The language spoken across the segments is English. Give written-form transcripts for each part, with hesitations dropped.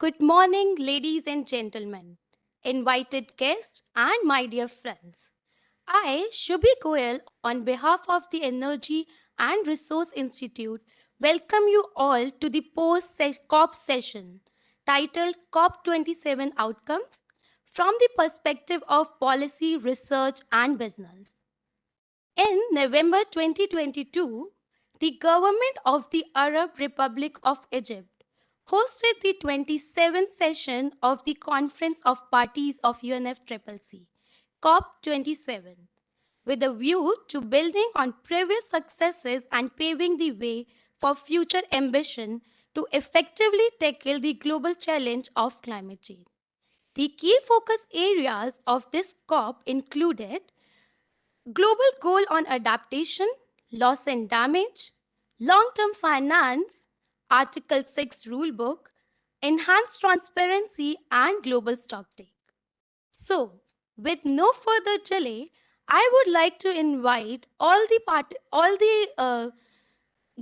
Good morning, ladies and gentlemen, invited guests, and my dear friends. I, Shubhi Goyal, on behalf of the Energy and Resource Institute, welcome you all to the post-COP session titled COP-27 Outcomes from the perspective of policy, research, and business. In November 2022, the government of the Arab Republic of Egypt hosted the 27th session of the Conference of Parties of UNFCCC, COP27, with a view to building on previous successes and paving the way for future ambition to effectively tackle the global challenge of climate change. The key focus areas of this COP included global goal on adaptation, loss and damage, long-term finance, Article 6 rulebook, enhanced transparency and global stocktake. So, with no further delay, I would like to invite all the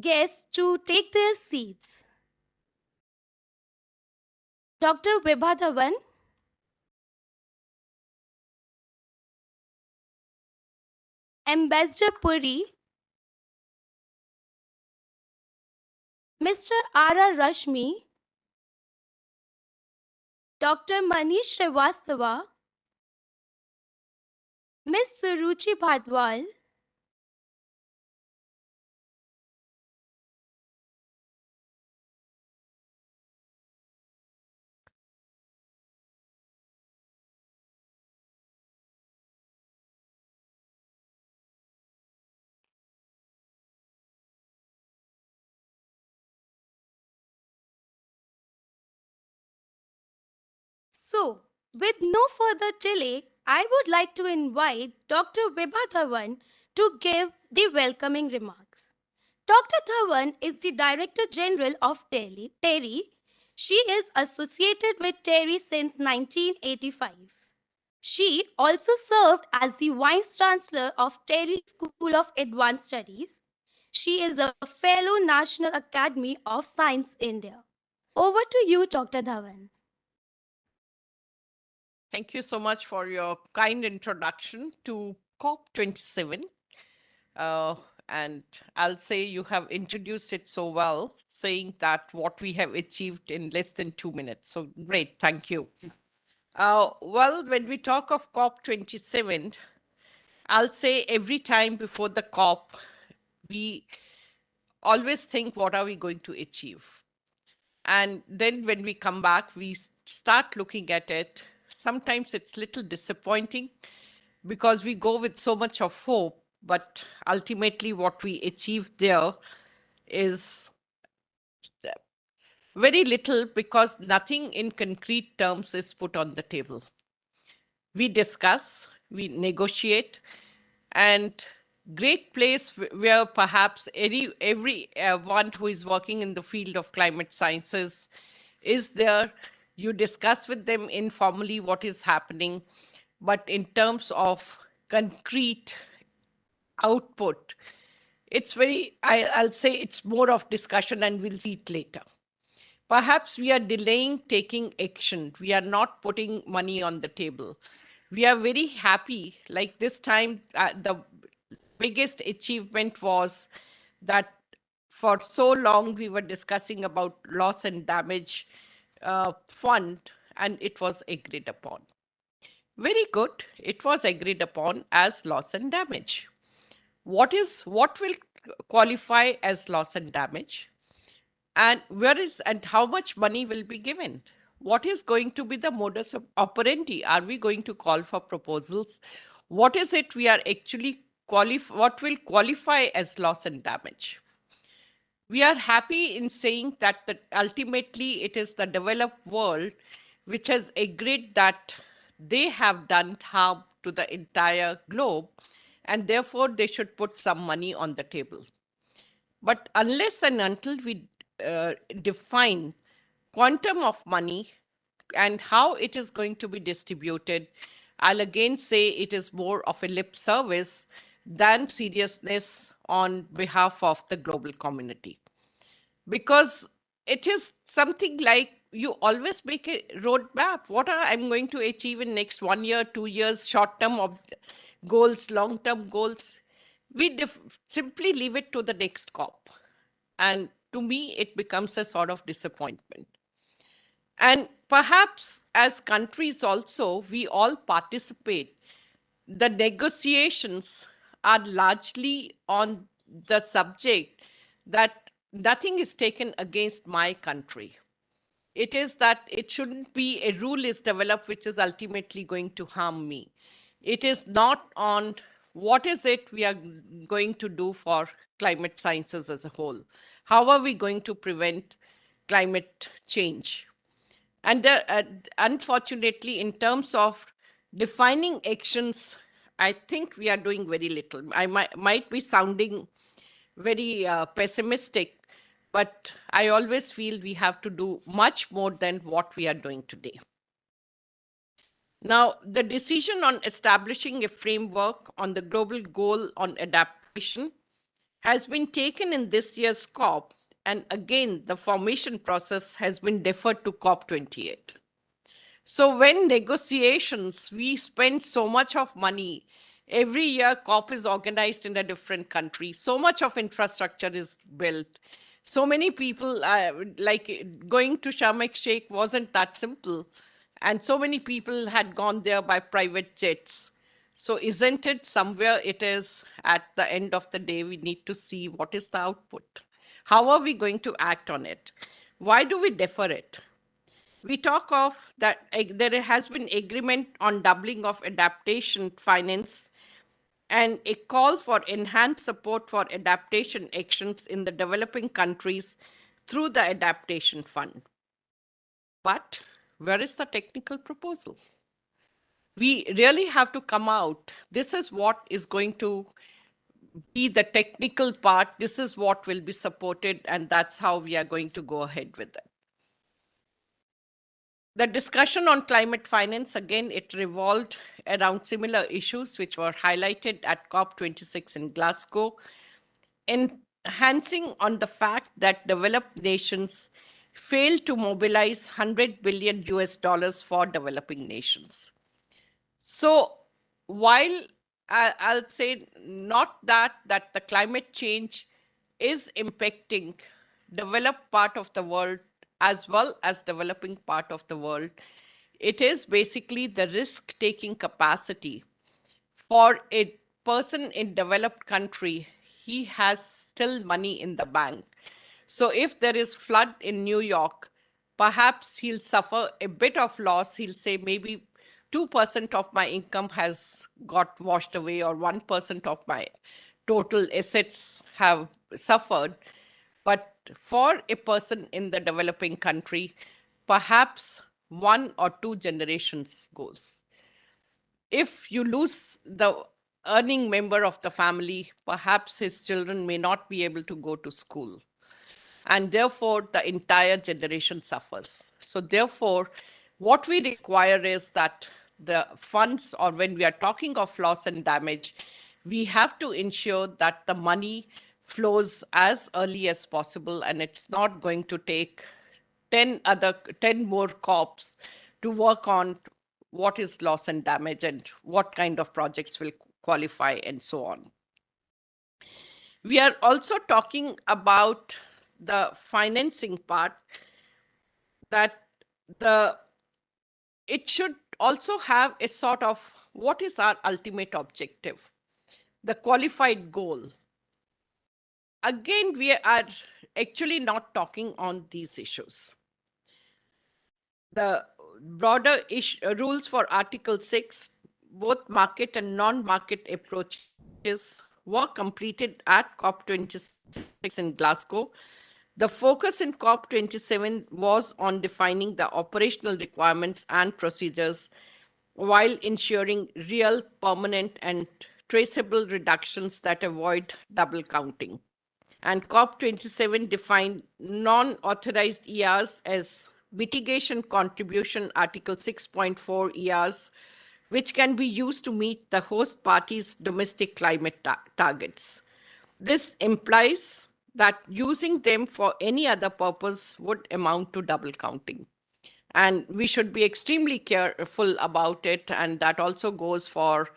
guests to take their seats. Dr. Vibhadhavan, Ambassador Puri, Mr. R. Rashmi, Dr. Manish Srivastava, Ms. Suruchi Bhadwal, So, with no further delay, I would like to invite Dr. Vibha Dhawan to give the welcoming remarks. Dr. Dhawan is the Director General of TERI. She is associated with TERI since 1985. She also served as the Vice Chancellor of TERI School of Advanced Studies. She is a Fellow National Academy of Science India. Over to you, Dr. Dhawan. Thank you so much for your kind introduction to COP27. Uh, and I'll say you have introduced it so well, saying that what we have achieved in less than 2 minutes. So great, thank you. Well, when we talk of COP27, I'll say every time before the COP, we always think, what are we going to achieve? And then when we come back, we start looking at it. Sometimes it's a little disappointing because we go with so much of hope, but ultimately what we achieve there is very little because nothing in concrete terms is put on the table. We discuss, we negotiate, and great place where perhaps everyone who is working in the field of climate sciences is there. You discuss with them informally what is happening, but in terms of concrete output, it's I'll say it's more of discussion, and we'll see it later. Perhaps we are delaying taking action. We are not putting money on the table. We are very happy. Like this time, the biggest achievement was that for so long we were discussing about loss and damage fund, and it was agreed upon. Very good. It was agreed upon as loss and damage. What will qualify as loss and damage? And how much money will be given? What is going to be the modus operandi? Are we going to call for proposals? What is it we are actually what will qualify as loss and damage? We are happy in saying that ultimately it is the developed world which has agreed that they have done harm to the entire globe, and therefore they should put some money on the table. But unless and until we define quantum of money and how it is going to be distributed, I'll again say it is more of a lip service than seriousness on behalf of the global community. Because it is something like, you always make a roadmap. What are I'm going to achieve in next 1 year, 2 years, short-term goals, long-term goals? We simply leave it to the next COP. And to me, it becomes a sort of disappointment. And perhaps as countries also, we all participate. The negotiations are largely on the subject that nothing is taken against my country. It is that it shouldn't be a rule is developed which is ultimately going to harm me. It is not on what is it we are going to do for climate sciences as a whole. How are we going to prevent climate change? And there, unfortunately, in terms of defining actions, I think we are doing very little. I might be sounding very pessimistic, but I always feel we have to do much more than what we are doing today. Now, the decision on establishing a framework on the global goal on adaptation has been taken in this year's COP, and again, the formation process has been deferred to COP28. So when negotiations, we spend so much of money. Every year, COP is organized in a different country. So much of infrastructure is built. So many people, like going to Sharm el Sheikh wasn't that simple. And so many people had gone there by private jets. So isn't it somewhere it is at the end of the day, we need to see what is the output? How are we going to act on it? Why do we defer it? We talk of that there has been agreement on doubling of adaptation finance and a call for enhanced support for adaptation actions in the developing countries through the adaptation fund. But where is the technical proposal? We really have to come out. This is what is going to be the technical part. This is what will be supported, and that's how we are going to go ahead with it. The discussion on climate finance, again, it revolved around similar issues which were highlighted at COP26 in Glasgow, enhancing on the fact that developed nations failed to mobilize 100 billion US dollars for developing nations. So while I'll say not that the climate change is impacting developed part of the world as well as developing part of the world, it is basically the risk taking capacity for a person in developed country. He has still money in the bank. So if there is flood in New York, perhaps he'll suffer a bit of loss. He'll say maybe 2% of my income has got washed away, or 1% of my total assets have suffered. But for a person in the developing country, perhaps 1 or 2 generations goes. If you lose the earning member of the family, perhaps his children may not be able to go to school. And therefore, the entire generation suffers. So, therefore, what we require is that the funds, or when we are talking of loss and damage, we have to ensure that the money flows as early as possible, and it's not going to take 10 more COPs to work on what is loss and damage and what kind of projects will qualify and so on. We are also talking about the financing part, that the it should also have a sort of what is our ultimate objective, the qualified goal. Again, we are actually not talking on these issues. The broader rules for Article 6, both market and non-market approaches, were completed at COP26 in Glasgow. The focus in COP27 was on defining the operational requirements and procedures while ensuring real, permanent, and traceable reductions that avoid double counting. And COP27 defined non-authorized ERs as mitigation contribution Article 6.4 ERs, which can be used to meet the host party's domestic climate targets. This implies that using them for any other purpose would amount to double counting. and we should be extremely careful about it. And that also goes for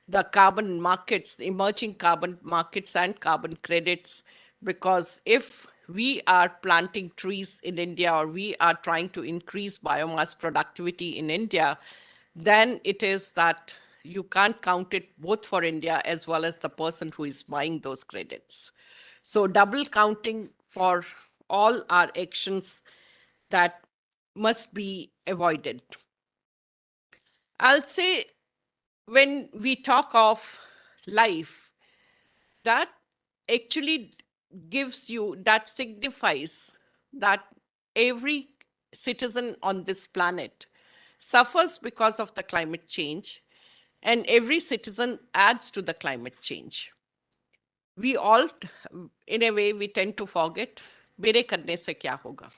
the carbon markets, the emerging carbon markets and carbon credits, because if we are planting trees in India, or we are trying to increase biomass productivity in India, then it is that you can't count it both for India as well as the person who is buying those credits. So double counting for all our actions, that must be avoided. I'll say, when we talk of life, that actually that signifies that every citizen on this planet suffers because of the climate change, and every citizen adds to the climate change. We all, in a way, we tend to forget, मेरे करने से क्या होगा?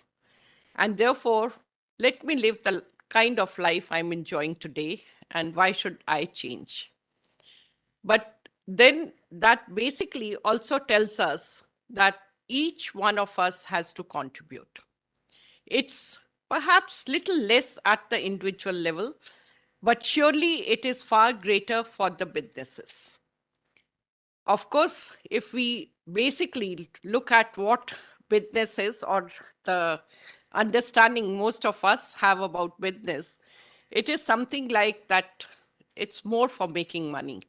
And therefore, let me live the kind of life I'm enjoying today, and why should I change? But then that basically also tells us that each one of us has to contribute. It's perhaps little less at the individual level, but surely it is far greater for the businesses. Of course, if we basically look at what business is, or the understanding most of us have about business, it is something like that it's more for making money.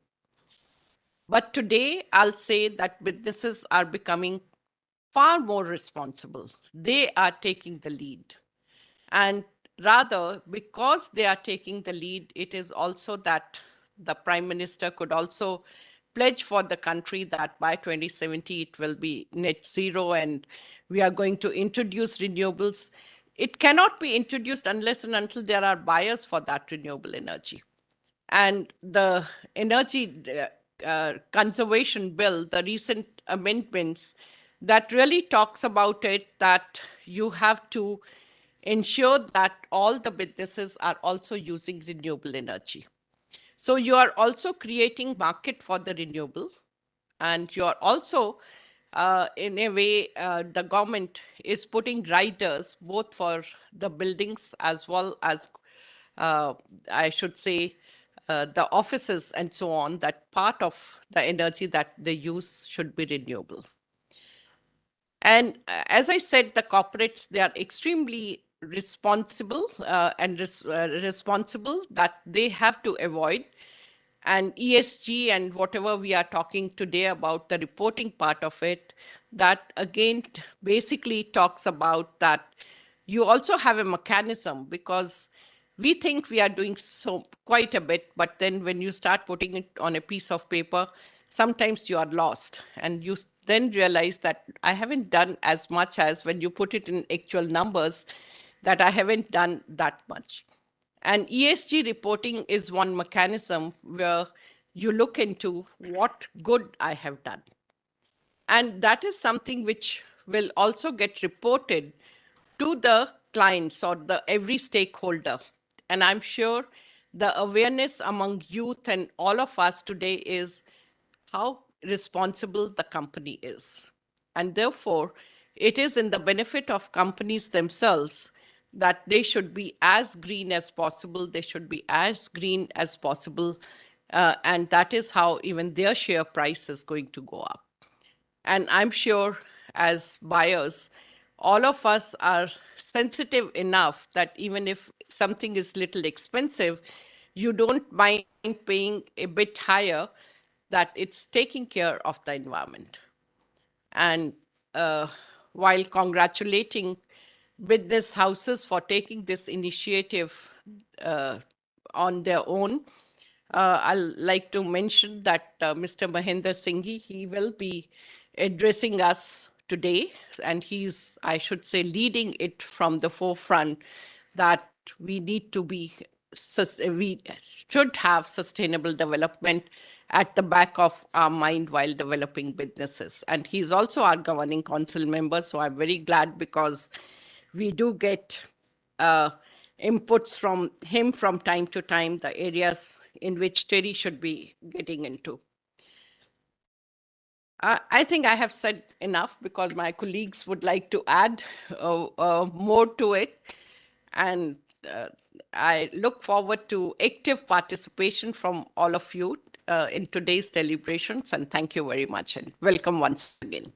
But today, I'll say that businesses are becoming far more responsible. They are taking the lead. And rather, because they are taking the lead, it is also that the Prime Minister could also pledge for the country that by 2070 it will be net zero, and we are going to introduce renewables. It cannot be introduced unless and until there are buyers for that renewable energy. And the energy conservation bill, the recent amendments, that really talks about it, that you have to ensure that all the businesses are also using renewable energy. So you are also creating market for the renewable, and you are also, in a way, the government is putting riders both for the buildings as well as, uh, I should say, the offices and so on, that part of the energy that they use should be renewable. And as I said, the corporates, they are extremely responsible, responsible, that they have to avoid. And ESG and whatever we are talking today about, the reporting part of it, that again basically talks about that you also have a mechanism, because we think we are doing so quite a bit, but then when you start putting it on a piece of paper, sometimes you are lost, and you then realize that I haven't done as much as when you put it in actual numbers, that I haven't done that much. And ESG reporting is one mechanism where you look into what good I have done. And that is something which will also get reported to the clients or the every stakeholder. And I'm sure the awareness among youth and all of us today is how responsible the company is. And therefore, it is in the benefit of companies themselves that they should be as green as possible, they should be as green as possible, and that is how even their share price is going to go up. And I'm sure as buyers, all of us are sensitive enough that even if something is little expensive, you don't mind paying a bit higher, that it's taking care of the environment. And uh, while congratulating business houses for taking this initiative uh, on their own, I'll like to mention that Mr. Mahendra Singhi, he will be addressing us today, and he's, I should say, leading it from the forefront, that we need to be, we should have sustainable development at the back of our mind while developing businesses. And he's also our governing council member, so I'm very glad, because we do get uh, inputs from him from time to time, the areas in which Terry should be getting into. I think I have said enough, because my colleagues would like to add more to it. And uh, I look forward to active participation from all of you in today's deliberations. And thank you very much and welcome once again.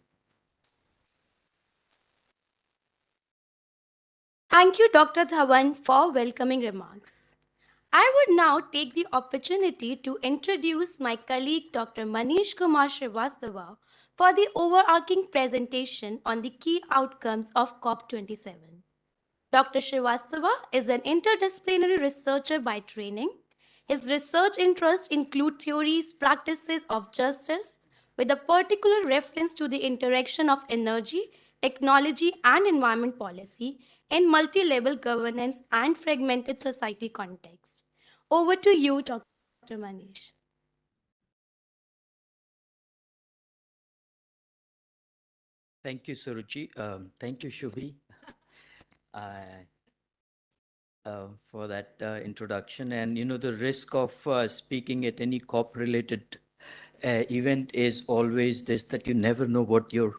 Thank you, Dr. Dhawan, for welcoming remarks. I would now take the opportunity to introduce my colleague Dr. Manish Kumar Srivastava for the overarching presentation on the key outcomes of COP27. Dr. Srivastava is an interdisciplinary researcher by training. His research interests include theories, practices of justice, with a particular reference to the interaction of energy, technology, and environment policy in multi level governance and fragmented society context. Over to you, Dr. Manish. Thank you, Suruchi. Thank you, Shubhi, uh, for that introduction. And the risk of speaking at any COP-related event is always this: that you never know what your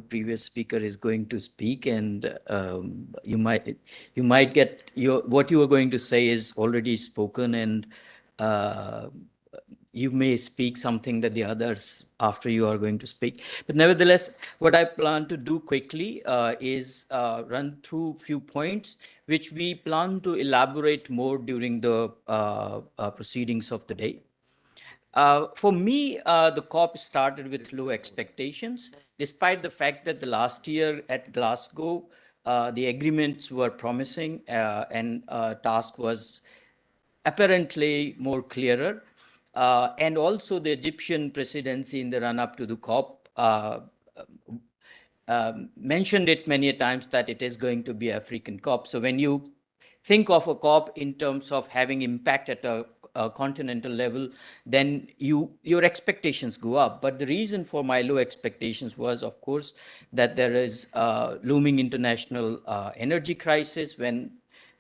previous speaker is going to speak, and you might get your what you are going to say is already spoken, and uh, you may speak something that the others after you are going to speak. But nevertheless, what I plan to do quickly is run through few points which we plan to elaborate more during the proceedings of the day. For me, the COP started with low expectations, despite the fact that the last year at Glasgow, the agreements were promising and task was apparently more clearer. And also the Egyptian presidency in the run-up to the COP mentioned it many times that it is going to be African COP. So when you think of a COP in terms of having impact at a continental level, then your expectations go up. But the reason for my low expectations was, of course, that there is a looming international energy crisis. When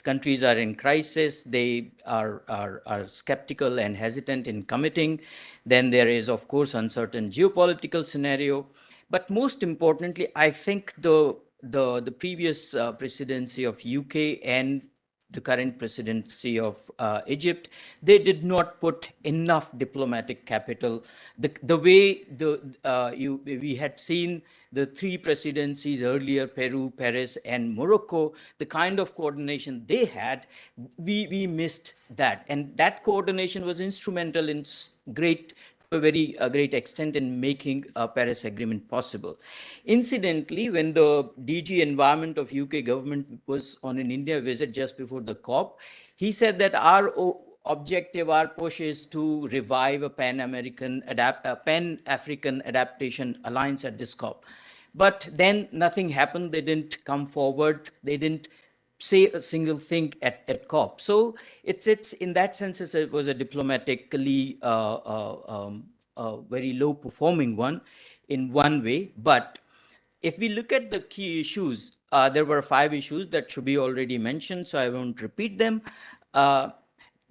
countries are in crisis, they are skeptical and hesitant in committing. Then there is, of course, uncertain geopolitical scenario. But most importantly, I think the previous presidency of UK and the current presidency of Egypt, they did not put enough diplomatic capital. The way we had seen the three presidencies earlier, Peru, Paris, and Morocco, the kind of coordination they had, we missed that. And that coordination was instrumental in great a very great extent in making a Paris Agreement possible. Incidentally, when the DG Environment of UK government was on an India visit just before the COP, he said that our objective, our push is to revive a Pan-African adaptation alliance at this COP. But then nothing happened. They didn't come forward. They didn't say a single thing at COP. So it's in that sense, it was a diplomatically very low performing one in one way. But if we look at the key issues, there were 5 issues that should be already mentioned, so I won't repeat them.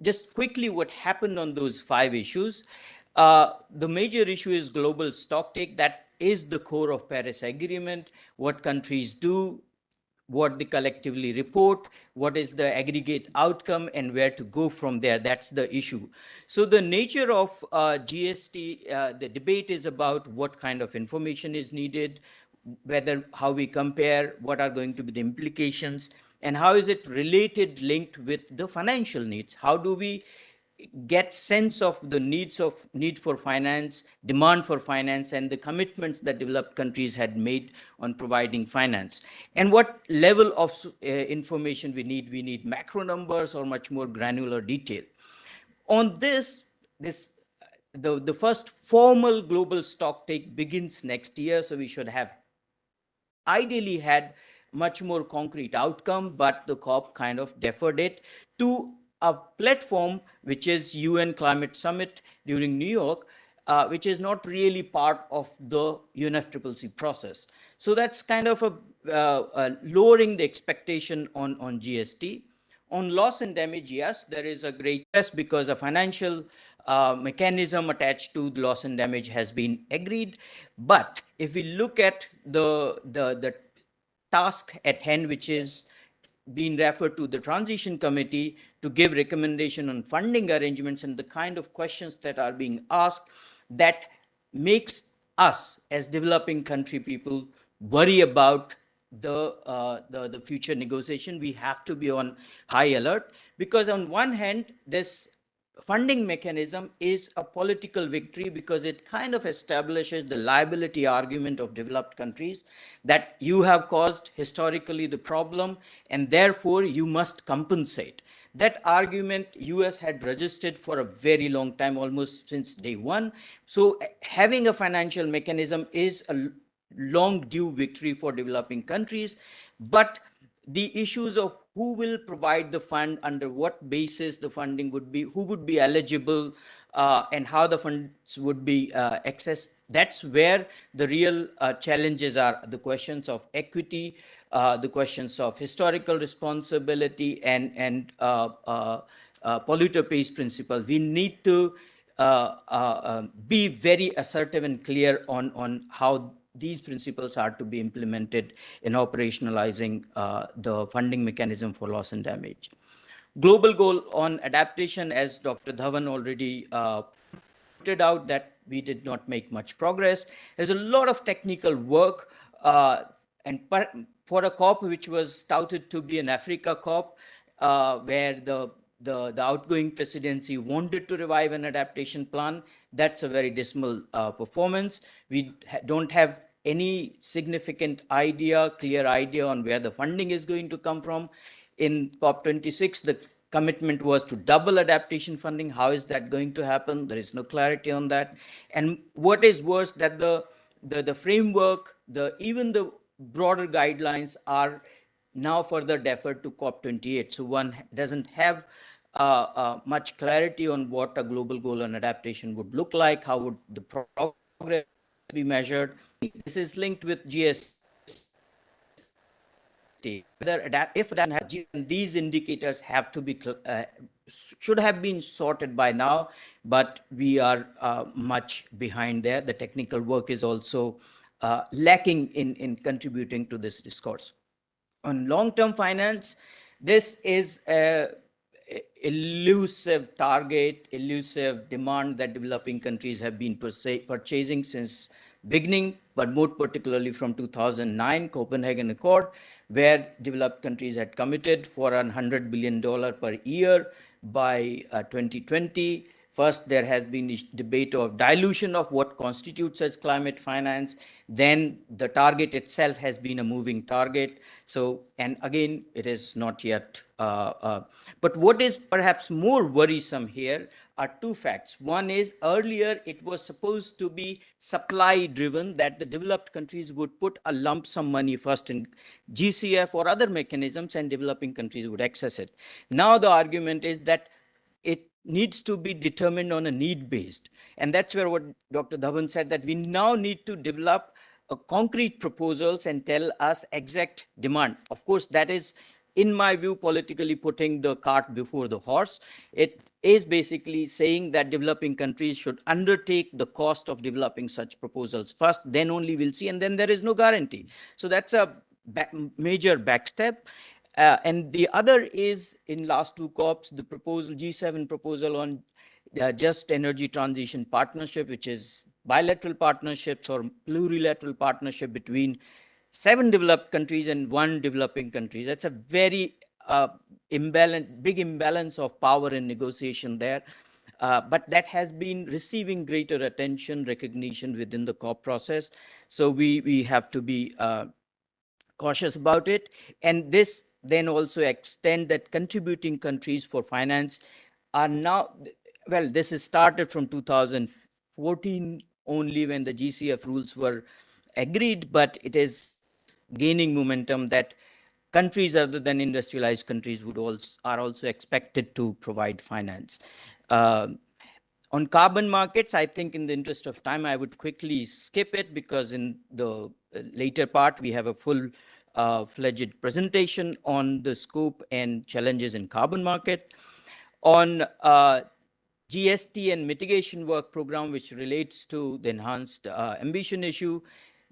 Just quickly, what happened on those 5 issues? The major issue is global stocktake. That is the core of Paris Agreement. What countries do, what they collectively report, what is the aggregate outcome, and where to go from there. That's the issue. So the nature of GST, the debate is about what kind of information is needed, whether how we compare, what are going to be the implications, and how is it related, linked with the financial needs. How do we get sense of the need for finance, demand for finance, and the commitments that developed countries had made on providing finance, and what level of information we need. We need macro numbers or much more granular detail on this. The first formal global stock take begins next year, so we should have ideally had much more concrete outcome, but the COP kind of deferred it to a platform which is UN Climate Summit during New York, which is not really part of the UNFCCC process. So that's kind of lowering the expectation on GST. On loss and damage, yes, there is a great stress because a financial mechanism attached to the loss and damage has been agreed. But if we look at the task at hand, which is been referred to the transition committee to give recommendation on funding arrangements and the kind of questions that are being asked that makes us as developing country people worry about the future negotiation. We have to be on high alert, because on one hand, this funding mechanism is a political victory because it kind of establishes the liability argument of developed countries that you have caused historically the problem and therefore you must compensate. That argument US had registered for a very long time, almost since day one. So having a financial mechanism is a long due victory for developing countries. But the issues of who will provide the fund, under what basis the funding would be, who would be eligible, and how the funds would be accessed, that's where the real challenges are. The questions of equity, the questions of historical responsibility, and polluter pays principle. We need to be very assertive and clear on how these principles are to be implemented in operationalizing the funding mechanism for loss and damage. Global goal on adaptation, as Dr. Dhawan already pointed out, that we did not make much progress. There's a lot of technical work, and for a COP which was touted to be an Africa COP, where the outgoing presidency wanted to revive an adaptation plan, that's a very dismal performance. We don't have any significant idea, clear idea on where the funding is going to come from. In COP26, the commitment was to double adaptation funding. How is that going to happen? There is no clarity on that. And what is worse, that the framework, even the broader guidelines are now further deferred to COP28. So one doesn't have much clarity on what a global goal on adaptation would look like, how would the progress be measured. This is linked with GST. If these indicators have to be should have been sorted by now, but we are much behind there. The technical work is also lacking in contributing to this discourse. On long-term finance, this is a elusive target, elusive demand that developing countries have been purchasing since beginning, but more particularly from 2009 Copenhagen Accord, where developed countries had committed for $100 billion per year by 2020. First, there has been this debate of dilution of what constitutes as climate finance. Then the target itself has been a moving target. So, and again, it is not yet. But what is perhaps more worrisome here are two facts. One is, earlier it was supposed to be supply driven, that the developed countries would put a lump sum money first in GCF or other mechanisms and developing countries would access it. Now the argument is that it needs to be determined on a need based. And that's where what Dr. Dhawan said, that we now need to develop concrete proposals and tell us exact demand. Of course, that is, in my view, politically putting the cart before the horse. It is basically saying that developing countries should undertake the cost of developing such proposals first, then only we'll see, and then there is no guarantee. So that's a major backstep. And the other is, in last two COPs, the proposal, G7 proposal on just energy transition partnership, which is bilateral partnerships or plurilateral partnership between 7 developed countries and 1 developing country. That's a very big imbalance of power and negotiation there. But that has been receiving greater attention, recognition within the COP process. So we have to be cautious about it. And this then also extend that contributing countries for finance are now, well, this is started from 2014 only, when the GCF rules were agreed, but it is gaining momentum that countries other than industrialized countries are also expected to provide finance. On carbon markets, I think in the interest of time, I would quickly skip it, because in the later part, we have a full fledged presentation on the scope and challenges in carbon market. On GST and mitigation work program, which relates to the enhanced ambition issue,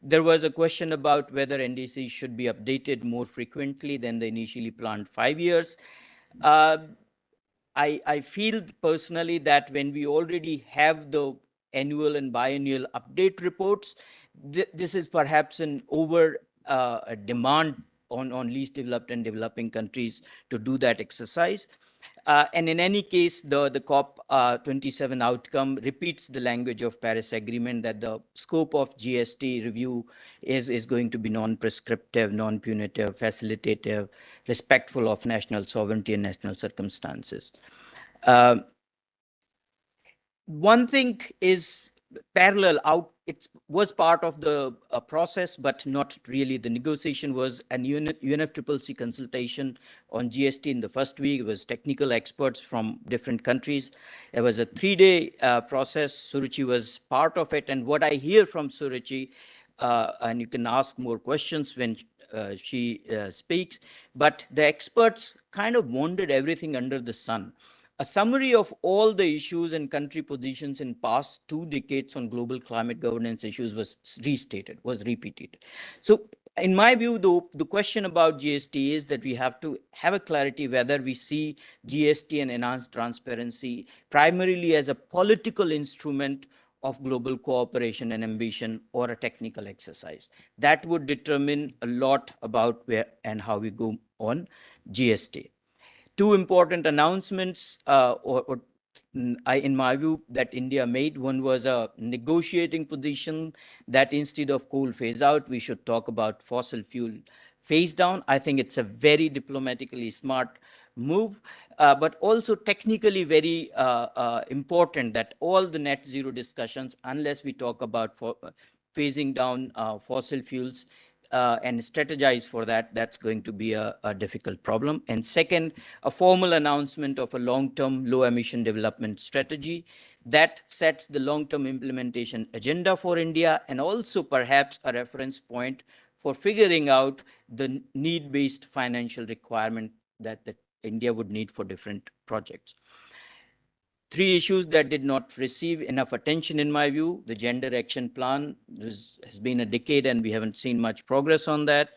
There was a question about whether NDCs should be updated more frequently than the initially planned 5 years. Uh, I feel personally that when we already have the annual and biennial update reports, this is perhaps an over a demand on least developed and developing countries to do that exercise. And in any case, the COP27 outcome repeats the language of Paris Agreement that the scope of GST review is going to be non-prescriptive, non-punitive, facilitative, respectful of national sovereignty and national circumstances. One thing is parallel out. It was part of the process, but not really. The negotiation was an UNFCCC consultation on GST in the first week. It was technical experts from different countries. It was a 3-day process. Suruchi was part of it. And what I hear from Suruchi, and you can ask more questions when she speaks, but the experts kind of wanted everything under the sun. A summary of all the issues and country positions in past 2 decades on global climate governance issues was restated, was repeated. So in my view, the question about GST is that we have to have a clarity whether we see GST and enhanced transparency primarily as a political instrument of global cooperation and ambition or a technical exercise. That would determine a lot about where and how we go on GST. Two important announcements, in my view, that India made. One was a negotiating position that instead of coal phase out, we should talk about fossil fuel phase down. I think it's a very diplomatically smart move, but also technically very important that all the net zero discussions, unless we talk about phasing down fossil fuels, and strategize for that, that's going to be a difficult problem. And second, a formal announcement of a long-term low-emission development strategy that sets the long-term implementation agenda for India, and also perhaps a reference point for figuring out the need-based financial requirement that India would need for different projects. 3 issues that did not receive enough attention, in my view. The gender action plan has been a decade and we haven't seen much progress on that.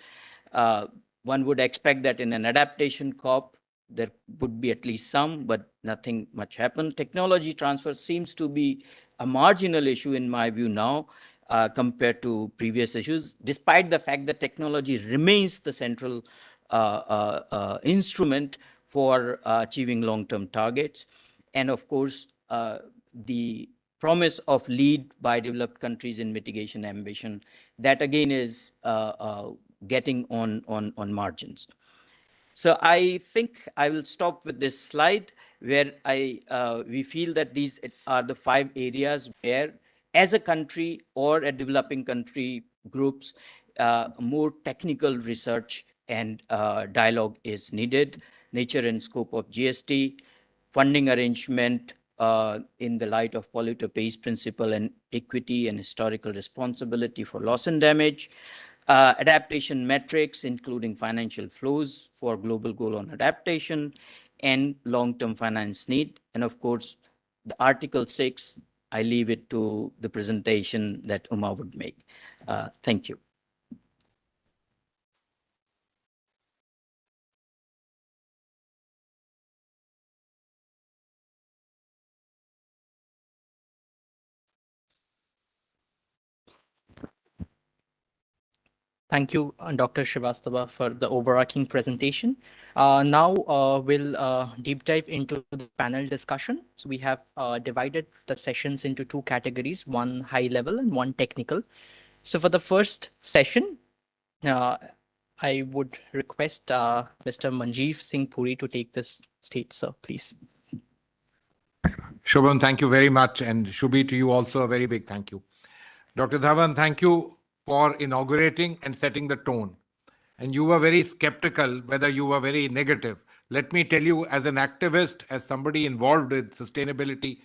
One would expect that in an adaptation COP, there would be at least some, but nothing much happened. Technology transfer seems to be a marginal issue, in my view, now compared to previous issues, despite the fact that technology remains the central instrument for achieving long-term targets. And of course, the promise of lead by developed countries in mitigation ambition, that again is getting on margins. So I think I will stop with this slide where we feel that these are the 5 areas where, as a country or a developing country groups, more technical research and dialogue is needed. Nature and scope of GST, funding arrangement in the light of polluter pays principle and equity and historical responsibility for loss and damage, adaptation metrics, including financial flows for global goal on adaptation, and long-term finance need. And of course, the Article 6, I leave it to the presentation that Uma would make. Thank you. Thank you, Dr. Srivastava, for the overarching presentation. Now we'll deep dive into the panel discussion. So we have divided the sessions into 2 categories, one high level and one technical. So for the first session, I would request Mr. Manjeev Singh Puri to take this stage, sir, please. Shobhan, thank you very much. And Shubhi, to you also a very big thank you. Dr. Dhawan, thank you for inaugurating and setting the tone. And you were very skeptical whether you were very negative. Let me tell you, as an activist, as somebody involved with sustainability,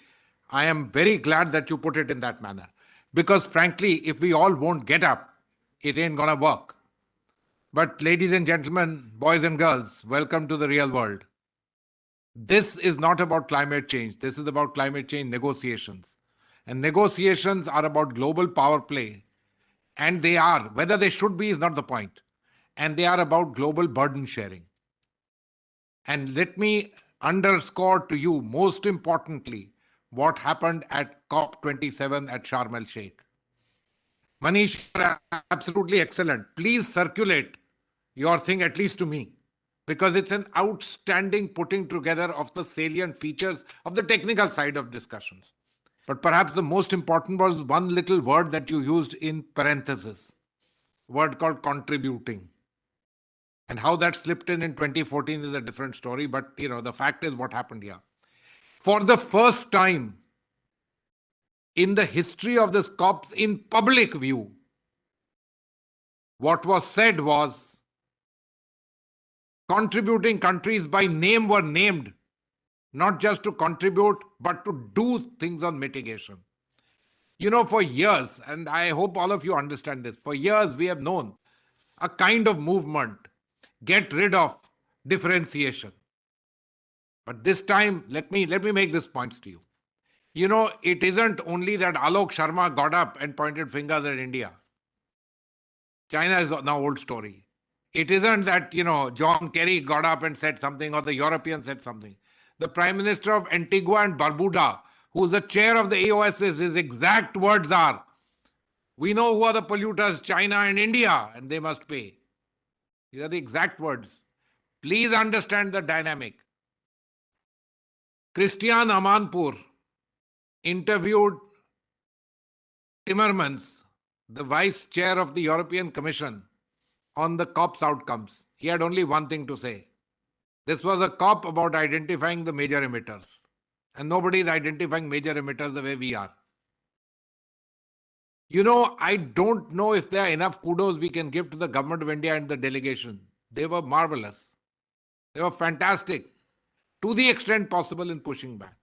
I am very glad that you put it in that manner. Because frankly, if we all won't get up, it ain't gonna work. But ladies and gentlemen, boys and girls, welcome to the real world. This is not about climate change. This is about climate change negotiations. And negotiations are about global power play. And they are. Whether they should be is not the point. And they are about global burden sharing. And let me underscore to you, most importantly, what happened at COP-27 at Sharm el-Sheikh. Manish, you are absolutely excellent. Please circulate your thing, at least to me, because it's an outstanding putting together of the salient features of the technical side of discussions. But perhaps the most important was one little word that you used in parenthesis, a word called contributing. And how that slipped in 2014 is a different story, but the fact is what happened here. For the first time in the history of this COPs in public view, what was said was contributing countries by name were named, not just to contribute, but to do things on mitigation. For years, and I hope all of you understand this, for years we have known a kind of movement, get rid of differentiation. But this time, let me make this points to you. It isn't only that Alok Sharma got up and pointed fingers at India. China is now old story. It isn't that, John Kerry got up and said something or the Europeans said something. The Prime Minister of Antigua and Barbuda, who's the chair of the AOSS, his exact words are, we know who are the polluters, China and India, and they must pay. These are the exact words. Please understand the dynamic. Christian Amanpour interviewed Timmermans, the vice chair of the European Commission, on the COP's outcomes. He had only one thing to say. This was a COP about identifying the major emitters. And nobody is identifying major emitters the way we are. I don't know if there are enough kudos we can give to the government of India and the delegation. They were marvelous. They were fantastic, to the extent possible in pushing back.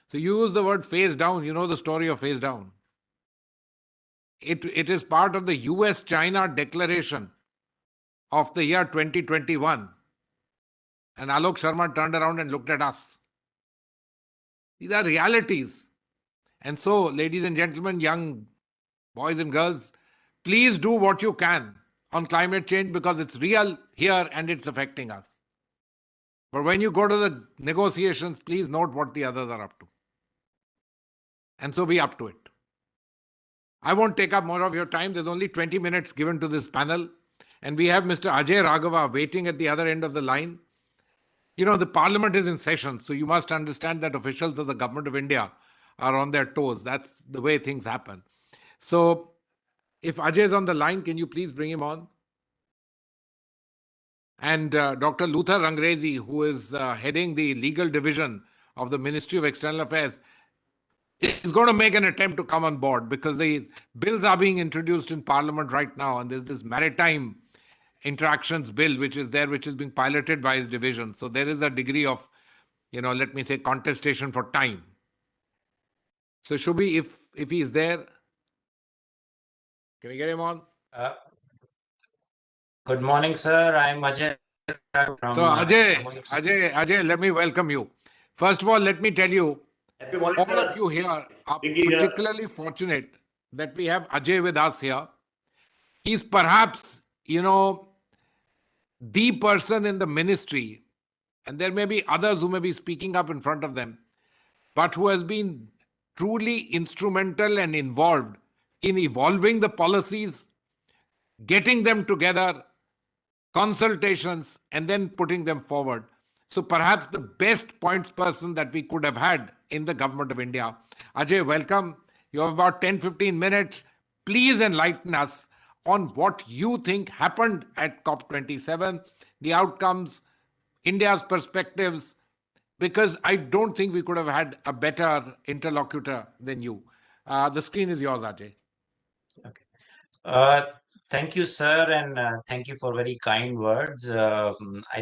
So you use the word phase down. You know the story of phase down. It is part of the US-China declaration of the year 2021. And Alok Sharma turned around and looked at us. These are realities. And so, ladies and gentlemen, young boys and girls, please do what you can on climate change because it's real here and it's affecting us. But when you go to the negotiations, please note what the others are up to. And so be up to it. I won't take up more of your time. There's only 20 minutes given to this panel. And we have Mr. Ajay Raghava waiting at the other end of the line. The parliament is in session, so you must understand that officials of the government of India are on their toes. That's the way things happen. So if Ajay is on the line, can you please bring him on? And Dr. Luther Rangrezi, who is heading the legal division of the Ministry of External Affairs, is going to make an attempt to come on board because the bills are being introduced in Parliament right now. And there's this maritime interactions bill, which is being piloted by his division. So there is a degree of, let me say, contestation for time. So Shubhi, if he is there, can we get him on? Good morning, sir. I'm Ajay from. So Ajay, let me welcome you. First of all, let me tell you, all of you here are particularly fortunate that we have Ajay with us here. He's perhaps, the person in the ministry, and there may be others who may be speaking up in front of them, but who has been truly instrumental and involved in evolving the policies, getting them together, consultations, and then putting them forward. So perhaps the best points person that we could have had in the government of India. Ajay, welcome. You have about 10-15 minutes. Please enlighten us on what you think happened at COP27, the outcomes, India's perspectives, because I don't think we could have had a better interlocutor than you. The screen is yours, Ajay. Okay. Thank you, sir, and thank you for very kind words. I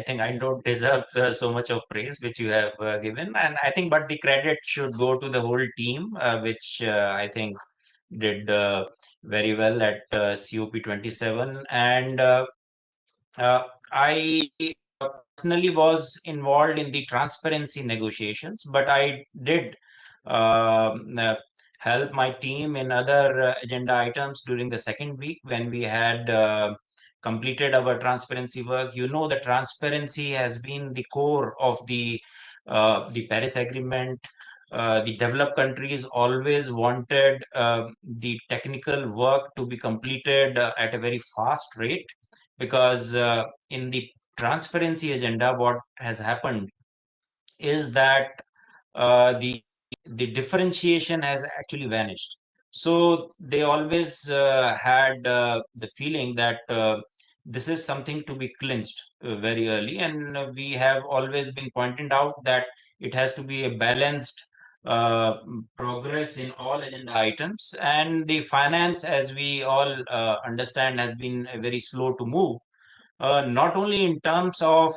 think I don't deserve so much of praise which you have given, and I think, but the credit should go to the whole team, which I think did very well at COP27, and I personally was involved in the transparency negotiations, but I did help my team in other agenda items during the second week when we had completed our transparency work. You know, the transparency has been the core of the Paris Agreement. The developed countries always wanted the technical work to be completed at a very fast rate, because in the transparency agenda, what has happened is that the differentiation has actually vanished. So they always had the feeling that this is something to be clinched very early, and we have always been pointing out that it has to be a balanced uh, progress in all agenda items, and the finance, as we all understand, has been very slow to move, not only in terms of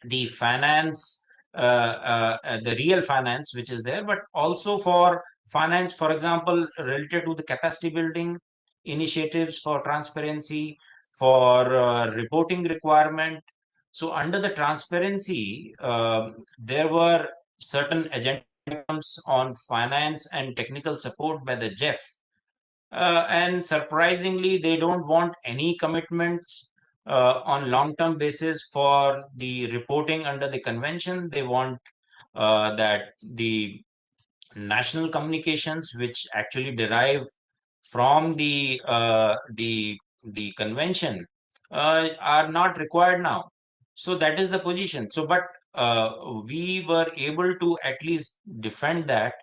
the finance, the real finance which is there, but also for finance, for example, related to the capacity building initiatives for transparency, for reporting requirement. So under the transparency, there were certain agenda items on finance and technical support by the JEF, and surprisingly, they don't want any commitments on long-term basis for the reporting under the convention. They want that the national communications, which actually derive from the convention, are not required now. So that is the position. So, but we were able to at least defend that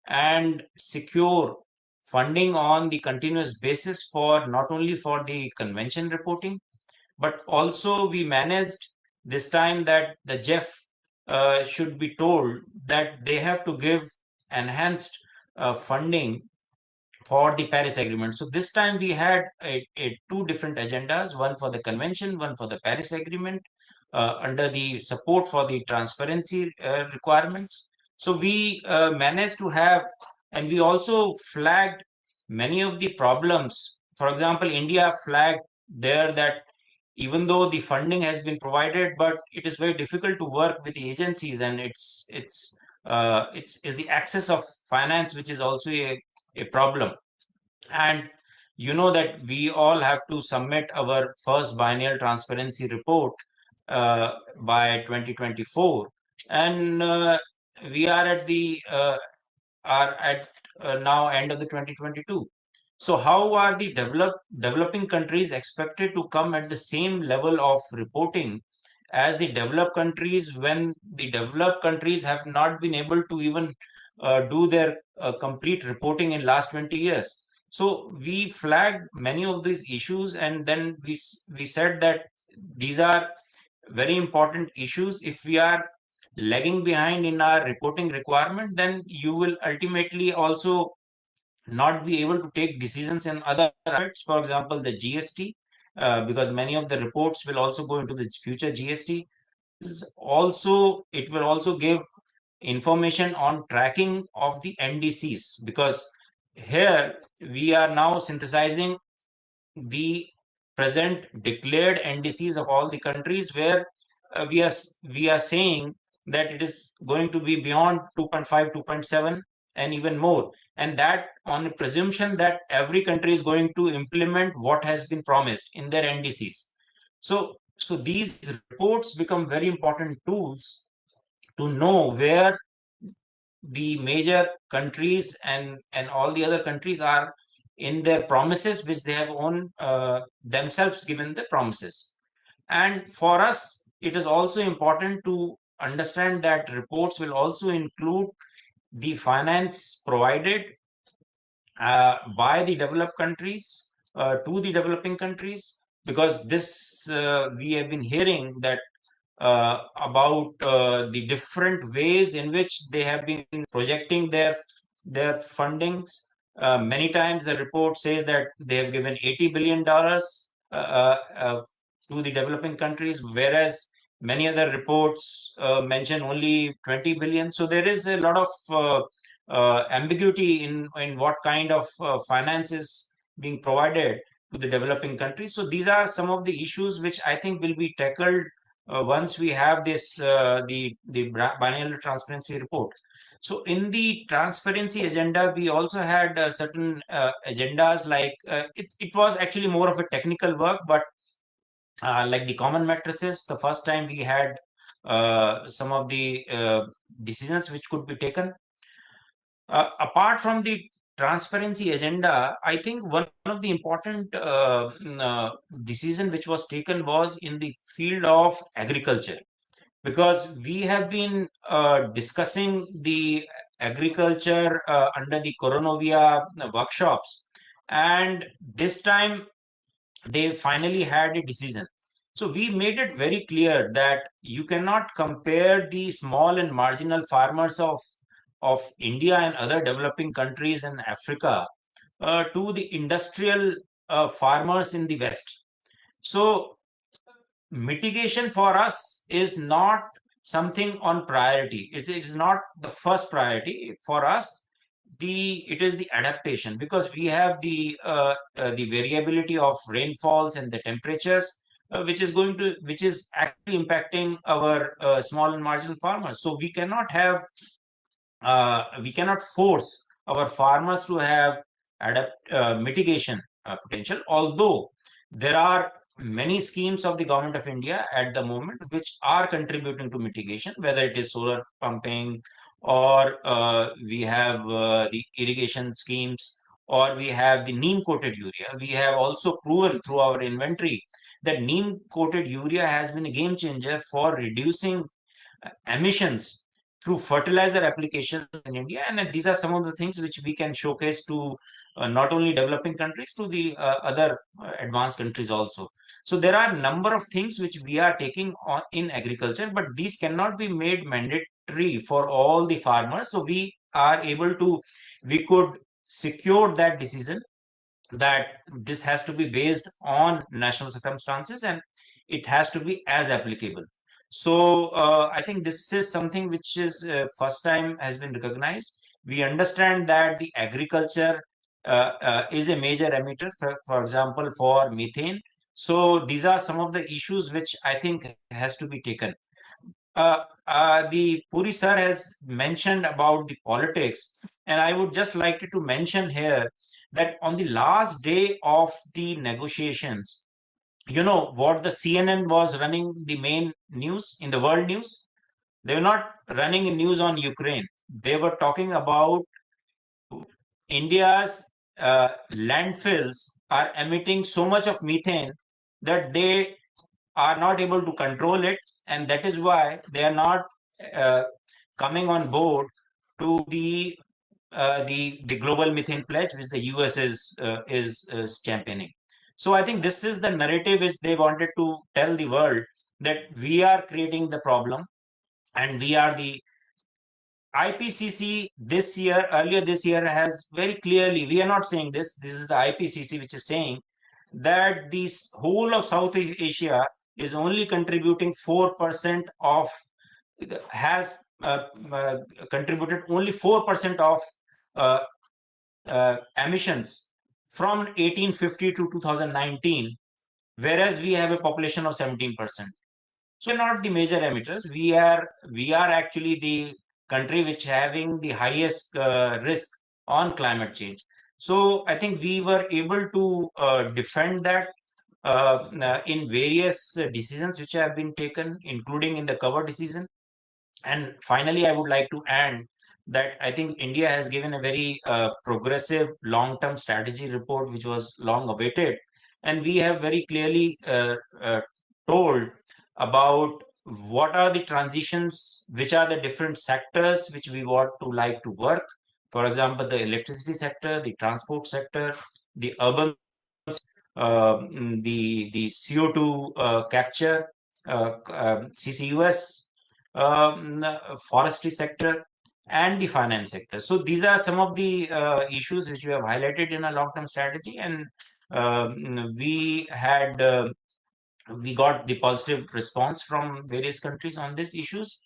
and secure funding on the continuous basis for not only for the convention reporting, but also we managed this time that the JEF should be told that they have to give enhanced funding for the Paris Agreement. So this time we had two different agendas, one for the convention, one for the Paris Agreement, under the support for the transparency requirements. So we managed to have, and we also flagged many of the problems. For example, India flagged there that even though the funding has been provided, but it is very difficult to work with the agencies, and it's the access of finance which is also a problem. And you know that we all have to submit our first biennial transparency report by 2024, and we are at now end of the 2022. So how are the developing countries expected to come at the same level of reporting as the developed countries, when the developed countries have not been able to even do their complete reporting in last 20 years? So we flagged many of these issues, and then we said that these are very important issues. If we are lagging behind in our reporting requirement, then you will ultimately also not be able to take decisions in other aspects, for example, the GST, because many of the reports will also go into the future GST. Also, it will also give information on tracking of the NDCs, because here we are now synthesizing the present declared NDCs of all the countries, where we are saying that it is going to be beyond 2.5, 2.7, and even more, and that on the presumption that every country is going to implement what has been promised in their NDCs. So these reports become very important tools to know where the major countries and all the other countries are in their promises, which they have own themselves given the promises. And for us, it is also important to understand that reports will also include the finance provided by the developed countries to the developing countries, because this we have been hearing that about the different ways in which they have been projecting their fundings. Many times the report says that they have given $80 billion to the developing countries, whereas many other reports mention only 20 billion. So there is a lot of ambiguity in what kind of finance is being provided to the developing countries. So these are some of the issues which I think will be tackled once we have this the biennial transparency report. So in the transparency agenda, we also had certain agendas like it was actually more of a technical work, but like the common matrices, the first time we had some of the decisions which could be taken. Apart from the transparency agenda, I think one of the important decision which was taken was in the field of agriculture, because we have been discussing the agriculture under the Coronavia workshops, and this time they finally had a decision. So we made it very clear that you cannot compare the small and marginal farmers of India and other developing countries in Africa to the industrial farmers in the West. So mitigation for us is not something on priority. It is not the first priority for us. It is the adaptation, because we have the variability of rainfalls and the temperatures, which is actually impacting our small and marginal farmers. So we cannot force our farmers to have mitigation potential, although there are many schemes of the government of India at the moment which are contributing to mitigation, whether it is solar pumping, or we have the irrigation schemes, or we have the neem coated urea. We have also proven through our inventory that neem coated urea has been a game changer for reducing emissions through fertilizer applications in India. And these are some of the things which we can showcase to not only developing countries, to the other advanced countries also. So there are a number of things which we are taking on in agriculture, but these cannot be made mandatory for all the farmers. So we could secure that decision that this has to be based on national circumstances, and it has to be as applicable. So I think this is something which is first time has been recognized. We understand that the agriculture is a major emitter, for example, for methane. So these are some of the issues which I think has to be taken. The Puri sir has mentioned about the politics, and I would just like to mention here that on the last day of the negotiations, you know what the CNN was running the main news in the world news? They were not running a news on Ukraine. They were talking about India's landfills are emitting so much of methane that they are not able to control it, and that is why they are not uh, coming on board to the global methane pledge, which the US is championing. So I think this is the narrative which they wanted to tell the world, that we are creating the problem, and we are the IPCC earlier this year has very clearly, we are not saying this is the IPCC which is saying that this whole of South Asia is only contributing 4% of, has contributed only 4% of uh, emissions from 1850 to 2019, whereas we have a population of 17%. So we're not the major emitters. We are actually the country which having the highest risk on climate change. So I think we were able to defend that in various decisions which have been taken, including in the cover decision. And finally, I would like to add that I think India has given a very progressive long-term strategy report, which was long awaited. And we have very clearly told about what are the transitions, which are the different sectors which we want to like to work. For example, the electricity sector, the transport sector, the urban, the CO2 capture, CCUS, forestry sector, and the finance sector. So these are some of the issues which we have highlighted in a long-term strategy, and we had we got the positive response from various countries on these issues.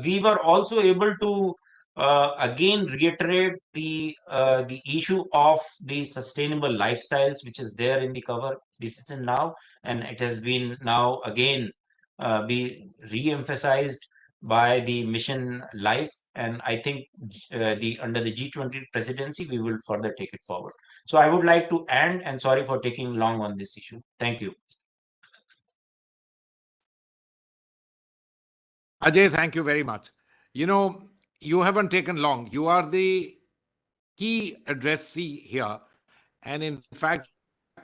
We were also able to again reiterate the issue of the sustainable lifestyles, which is there in the cover decision now, and it has been now again be re-emphasized by the mission life. And I think under the G20 presidency, we will further take it forward. So I would like to end, and sorry for taking long on this issue. Thank you. Ajay, thank you very much. You know, you haven't taken long. You are the key addressee here. And in fact,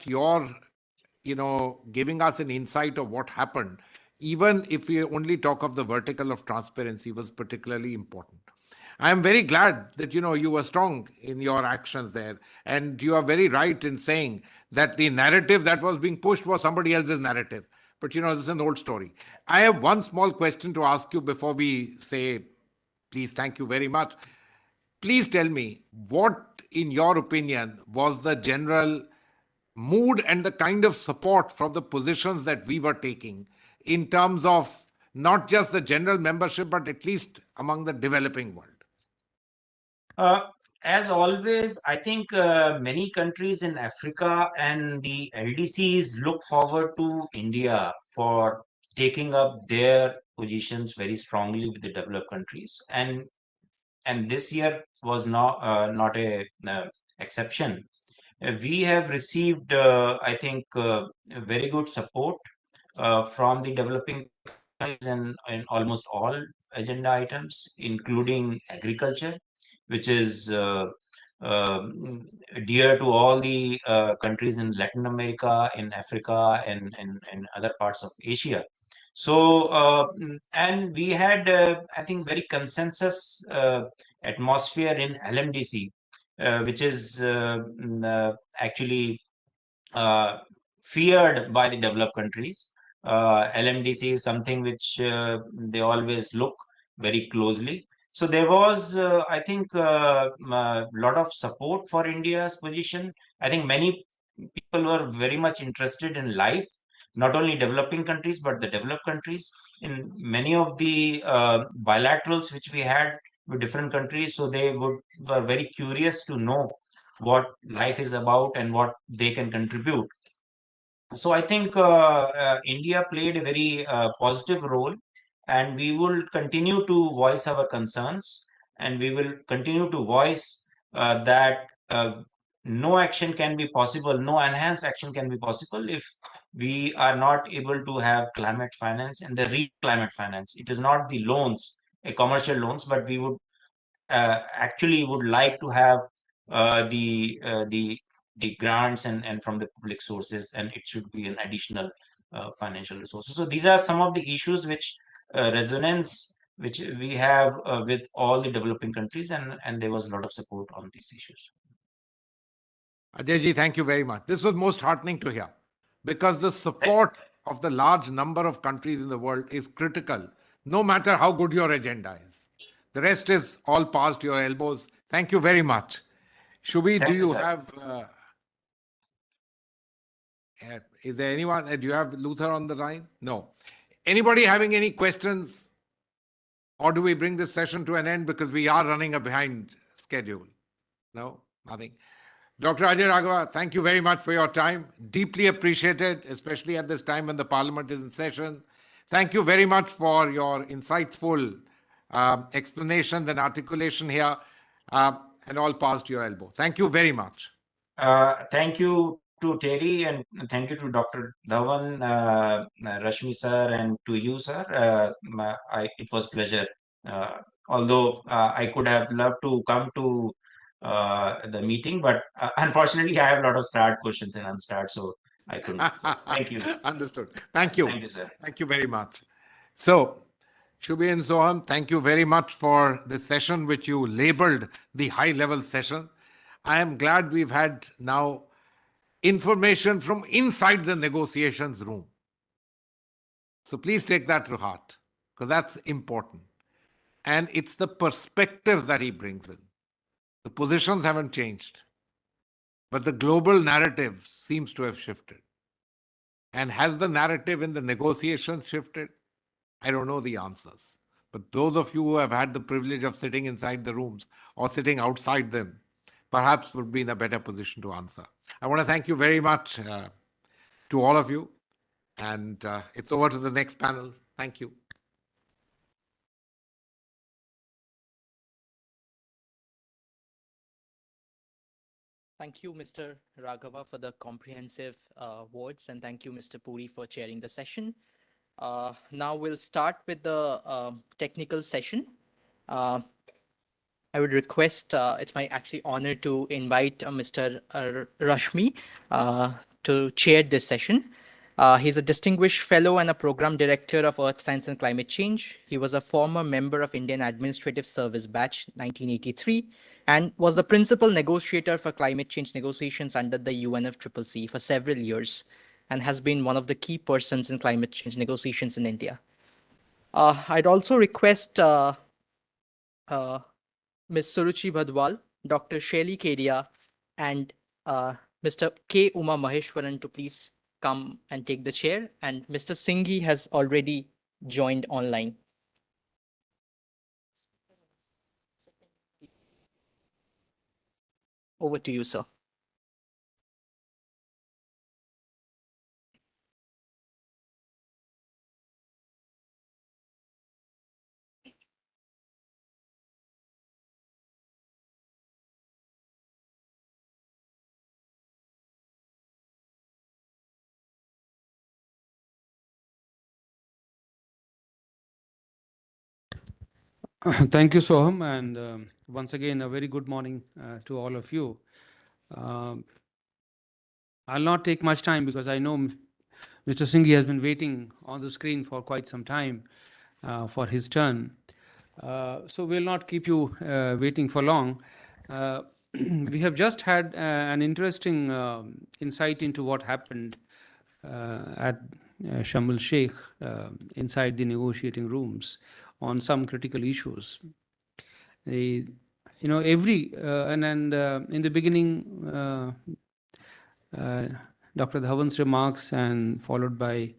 your, giving us an insight of what happened, even if we only talk of the vertical of transparency, was particularly important. I am very glad that, you were strong in your actions there. And you are very right in saying that the narrative that was being pushed was somebody else's narrative. But, this is an old story. I have one small question to ask you before we say, please, thank you very much. Please tell me, what, in your opinion, was the general mood and the kind of support from the positions that we were taking in terms of not just the general membership, but at least among the developing world? As always, I think many countries in Africa and the LDCs look forward to India for taking up their positions very strongly with the developed countries, and this year was not a exception. We have received, I think, very good support from the developing countries in almost all agenda items, including agriculture, which is dear to all the countries in Latin America, in Africa, and other parts of Asia. So, and we had, I think, very consensus atmosphere in LMDC, which is actually uh, feared by the developed countries. LMDC is something which they always look very closely. So there was, I think, a lot of support for India's position. I think many people were very much interested in life, not only developing countries, but the developed countries. In many of the bilaterals which we had with different countries, so they were very curious to know what life is about and what they can contribute. So I think India played a very positive role, and we will continue to voice our concerns, and we will continue to voice that no action can be possible, no enhanced action can be possible if we are not able to have climate finance and the real climate finance. It is not the loans, commercial loans, but we would actually would like to have the grants and from the public sources, and it should be an additional financial resources. So these are some of the issues which resonance which we have with all the developing countries, and there was a lot of support on these issues. Ajayji, thank you very much. This was most heartening to hear, because the support of the large number of countries in the world is critical, no matter how good your agenda is. The rest is all past your elbows. Thank you very much. Shubi, Thank do you, you sir. have... is there anyone? Do you have Luther on the line? No. Anybody having any questions? Or do we bring this session to an end because we are running behind schedule? No? Nothing. Dr. Ajay Raghava, thank you very much for your time. Deeply appreciated, especially at this time when the Parliament is in session. Thank you very much for your insightful explanations and articulation here, and all past your elbow. Thank you very much. Thank you to Terry, and thank you to Dr. Dhawan, Rashmi sir, and to you, sir. It was pleasure. Although I could have loved to come to the meeting, but unfortunately, I have a lot of start questions and unstart, so I couldn't. So, thank you. Understood. Thank you. Thank you, sir. Thank you very much. So, Shubi and Soham, thank you very much for this session, which you labeled the high-level session. I am glad we've had now information from inside the negotiations room. So please take that to heart, because that's important. And it's the perspectives that he brings in. The positions haven't changed, but the global narrative seems to have shifted. And has the narrative in the negotiations shifted? I don't know the answers. But those of you who have had the privilege of sitting inside the rooms or sitting outside them, perhaps would be in a better position to answer. I want to thank you very much to all of you. And it's over to the next panel. Thank you. Thank you, Mr. Raghava, for the comprehensive words, and thank you, Mr. Puri, for chairing the session. Now we'll start with the technical session. I would request, it's my actually honor to invite Mr. Rashmi to chair this session. He's a distinguished fellow and a program director of Earth Science and Climate Change. He was a former member of Indian Administrative Service Batch 1983 and was the principal negotiator for climate change negotiations under the UNFCCC for several years and has been one of the key persons in climate change negotiations in India. I'd also request uh, Ms. Suruchi Bhadwal, Dr. Shaili Kedia, and Mr. K. Uma Maheshwaran to please come and take the chair. And Mr. Singhi has already joined online. Over to you, sir. Thank you, Soham, and once again, a very good morning to all of you. I'll not take much time because I know Mr. Singhi has been waiting on the screen for quite some time for his turn. So we'll not keep you waiting for long. We have just had an interesting insight into what happened at Sharm el-Sheikh inside the negotiating rooms on some critical issues. Every and in the beginning, Dr. Dhawan's remarks and followed by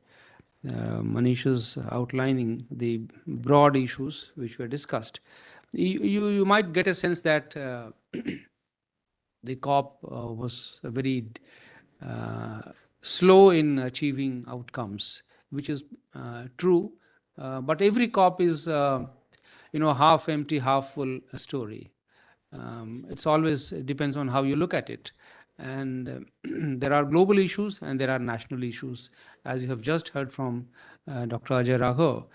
Manisha's outlining the broad issues which were discussed. You might get a sense that the COP was very slow in achieving outcomes, which is true. But every COP is, half empty, half full story. It's always depends on how you look at it. And there are global issues and there are national issues, as you have just heard from Dr. Ajay Raghav.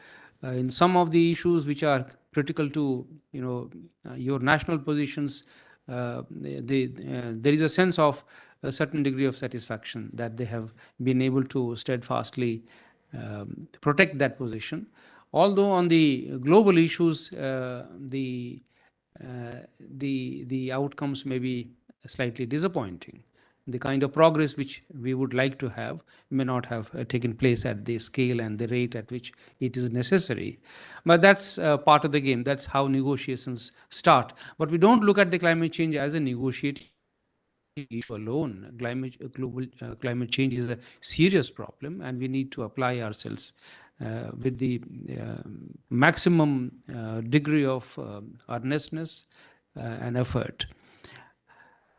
In some of the issues which are critical to your national positions, there is a sense of a certain degree of satisfaction that they have been able to steadfastly protect that position. Although on the global issues, the outcomes may be slightly disappointing. The kind of progress which we would like to have may not have taken place at the scale and the rate at which it is necessary. But that's part of the game. That's how negotiations start. But we don't look at the climate change as a negotiating issue alone. Global climate change is a serious problem, and we need to apply ourselves with the maximum degree of earnestness and effort.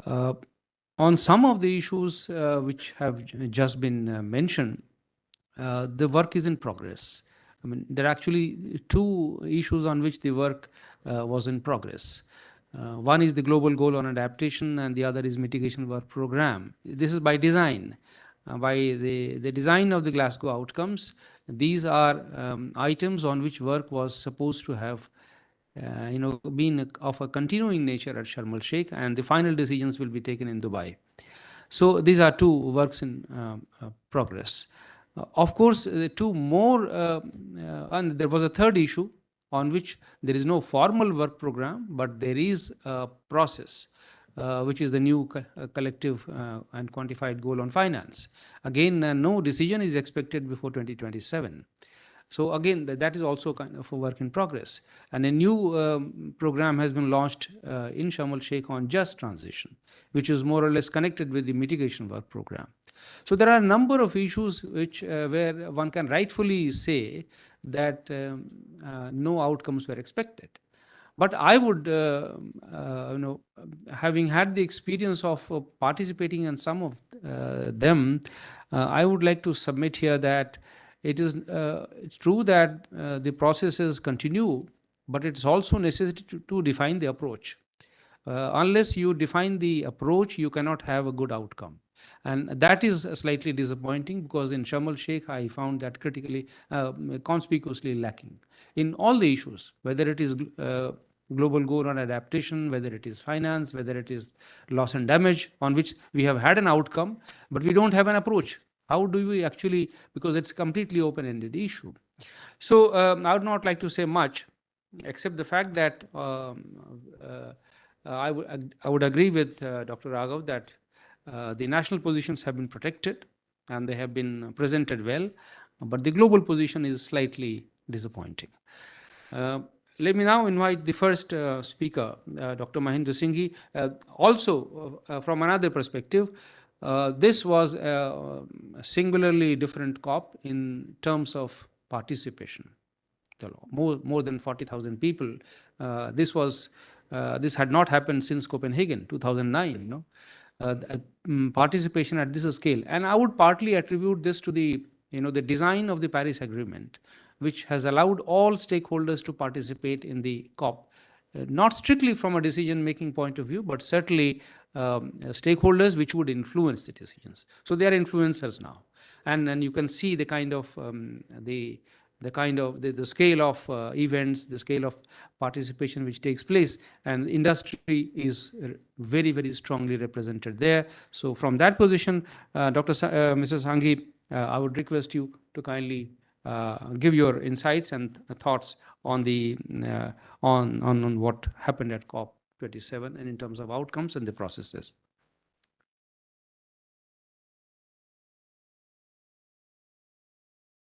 On some of the issues which have just been mentioned, the work is in progress. I mean, there are actually two issues on which the work was in progress. One is the global goal on adaptation, and the other is mitigation work program. This is by design. By the design of the Glasgow outcomes, these are items on which work was supposed to have been of a continuing nature at Sharm el-Sheikh, and the final decisions will be taken in Dubai. So these are two works in progress. Of course, two more, and there was a third issue on which there is no formal work program, but there is a process, which is the new collective and quantified goal on finance. Again, no decision is expected before 2027. So again, that is also kind of a work in progress. And a new program has been launched in Sharm el-Sheikh on just transition, which is more or less connected with the mitigation work program. So there are a number of issues which where one can rightfully say that no outcomes were expected. But I would, having had the experience of participating in some of them, I would like to submit here that It's true that the processes continue, but it's also necessary to define the approach. Unless you define the approach, you cannot have a good outcome. And that is slightly disappointing, because in Sharm el Sheikh, I found that critically, conspicuously lacking in all the issues, whether it is global goal on adaptation, whether it is finance, whether it is loss and damage, on which we have had an outcome, but we don't have an approach. How do we actually, because it's completely open-ended issue. So I would not like to say much, except the fact that I would agree with Dr. Raghav that the national positions have been protected and they have been presented well, but the global position is slightly disappointing. Let me now invite the first speaker, Dr. Mahendra Singhi. Also, from another perspective, this was a singularly different COP in terms of participation. More than 40,000 people. This had not happened since Copenhagen, 2009. Participation at this scale, and I would partly attribute this to the design of the Paris Agreement, which has allowed all stakeholders to participate in the COP, not strictly from a decision-making point of view, but certainly stakeholders which would influence the decisions. So they are influencers now, and you can see the kind of the scale of events, the scale of participation which takes place, and industry is very, very strongly represented there. So from that position, Mrs. Sanghi, I would request you to kindly give your insights and thoughts on on what happened at COP27 and in terms of outcomes and the processes.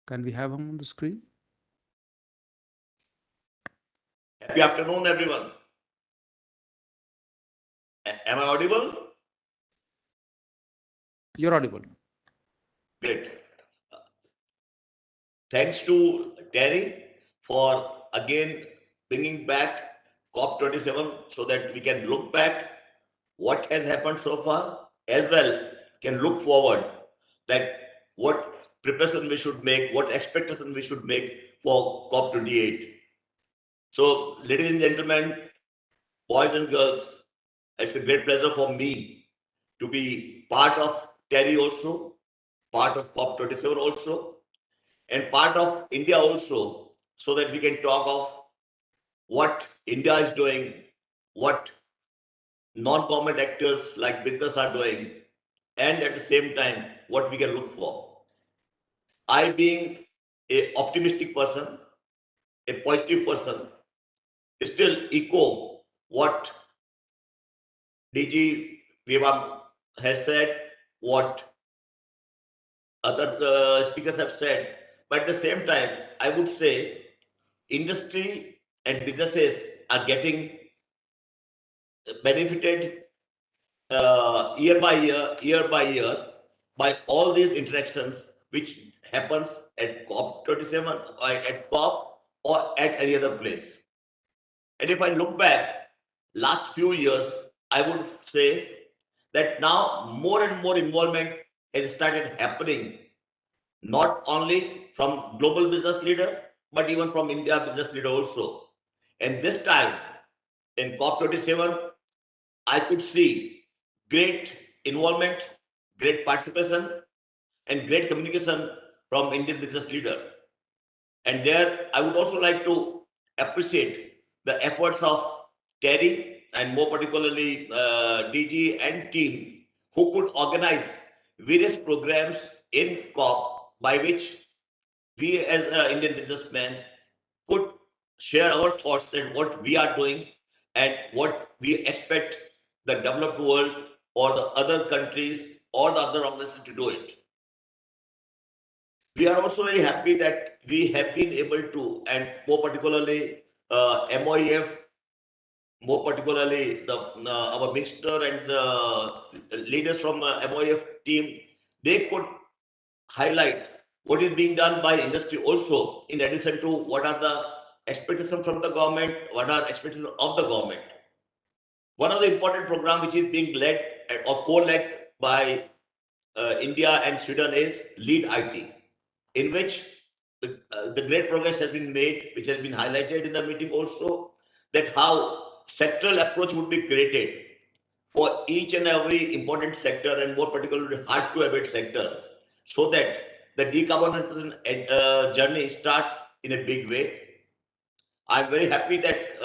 Can we have him on the screen? Happy afternoon, everyone. Am I audible? You're audible. Great. Thanks to Terry for again bringing back COP27 so that we can look back what has happened so far, as well can look forward that what preparation we should make, what expectation we should make for COP28. So, ladies and gentlemen, boys and girls, it's a great pleasure for me to be part of Terry also, part of COP27 also, and part of India also, so that we can talk of what India is doing, what non-government actors like business are doing, and at the same time, what we can look for. I, being a optimistic person, a positive person, still echo what DG Vivam has said, what other speakers have said. But at the same time, I would say industry and businesses are getting benefited year by year, by all these interactions which happens at COP27 or at COP or at any other place. And if I look back last few years, I would say that now more and more involvement has started happening, not only from global business leader, but even from India business leader also. And this time in COP27, I could see great involvement, great participation, and great communication from Indian business leader. And there, I would also like to appreciate the efforts of Terry and more particularly DG and team who could organize various programs in COP by which we as Indian businessmen could share our thoughts that what we are doing and what we expect the developed world or the other countries or the other organizations to do it. We are also very happy that we have been able to, and more particularly MOEF, more particularly our minister and the leaders from MOEF team, they could highlight what is being done by industry also, in addition to what are the expectations from the government, what are expectations of the government. One of the important programs which is being led or co-led by India and Sweden is Lead IT, in which the great progress has been made, which has been highlighted in the meeting also, that how sectoral approach would be created for each and every important sector and more particularly hard to abate sector, so that the decarbonization journey starts in a big way. I'm very happy that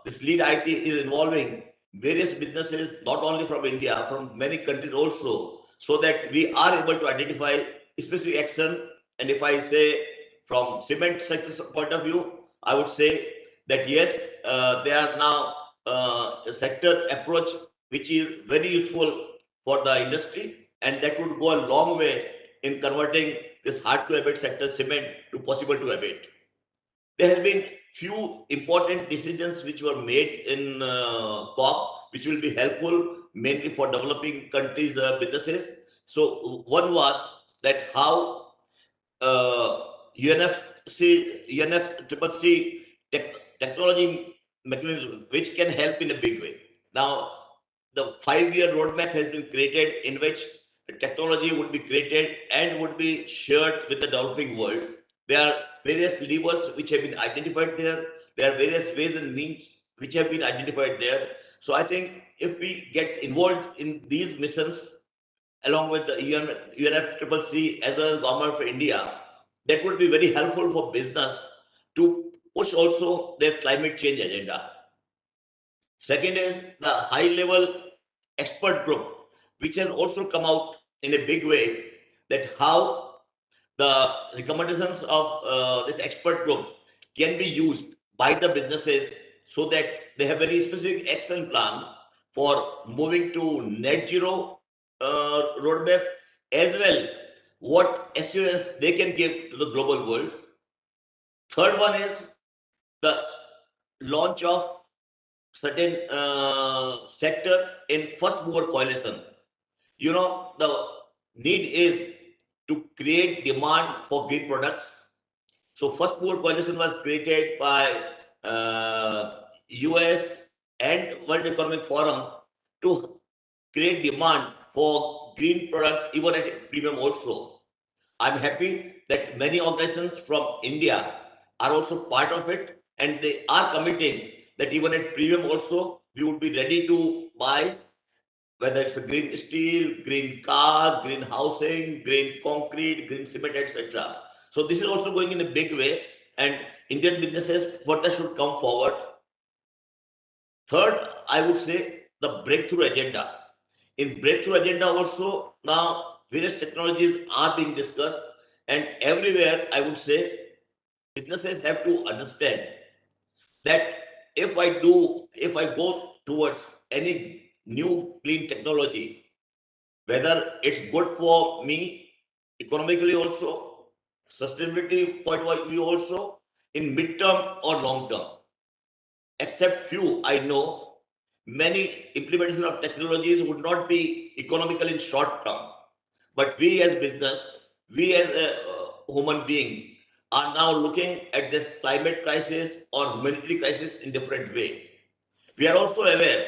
this lead IT is involving various businesses, not only from India, from many countries also, so that we are able to identify specific action. And if I say from cement sector point of view, I would say that yes, there are now a sector approach which is very useful for the industry, and that would go a long way in converting this hard to abate sector cement to possible to abate. There have been few important decisions which were made in COP, which will be helpful mainly for developing countries' businesses. So one was that how UNFCCC technology mechanism, which can help in a big way. Now, the 5-year roadmap has been created in which the technology would be created and would be shared with the developing world. There are various levers which have been identified there. There are various ways and means which have been identified there. So I think if we get involved in these missions along with the UNFCCC as well as Government of India, that would be very helpful for business to push also their climate change agenda. Second is the high level expert group, which has also come out in a big way, that how the recommendations of this expert group can be used by the businesses so that they have very specific action plan for moving to net zero roadmap, as well what assurance they can give to the global world. Third one is the launch of certain sector in first mover coalition. You know, the need is to create demand for green products. So first mover coalition was created by US and World Economic Forum to create demand for green product even at a premium also. I'm happy that many organizations from India are also part of it, and they are committing that even at premium also we would be ready to buy, whether it's a green steel, green car, green housing, green concrete, green cement, etc. So this is also going in a big way, and Indian businesses further should come forward. Third, I would say the breakthrough agenda. In breakthrough agenda also now various technologies are being discussed, and everywhere I would say businesses have to understand that if I go towards any new clean technology, whether it's good for me economically also, sustainability point of view also, in midterm or long term. Except few, I know many implementation of technologies would not be economical in short term. But we as business, we as a human being are now looking at this climate crisis or humanitarian crisis in different way. We are also aware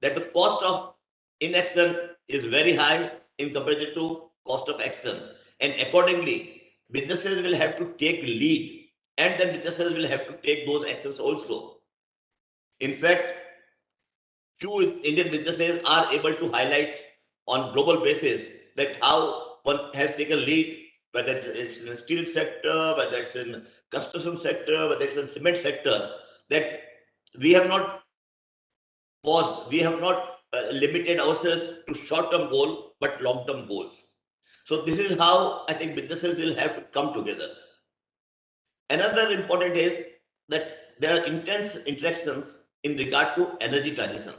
that the cost of inaction is very high in comparison to cost of action. And accordingly, businesses will have to take lead, and then businesses will have to take those actions also. In fact, few Indian businesses are able to highlight on global basis that how one has taken lead, whether it's in the steel sector, whether it's in construction sector, whether it's in cement sector, that we have not paused, we have not limited ourselves to short-term goal, but long-term goals. So this is how I think businesses will have to come together. Another important is that there are intense interactions in regard to energy transition.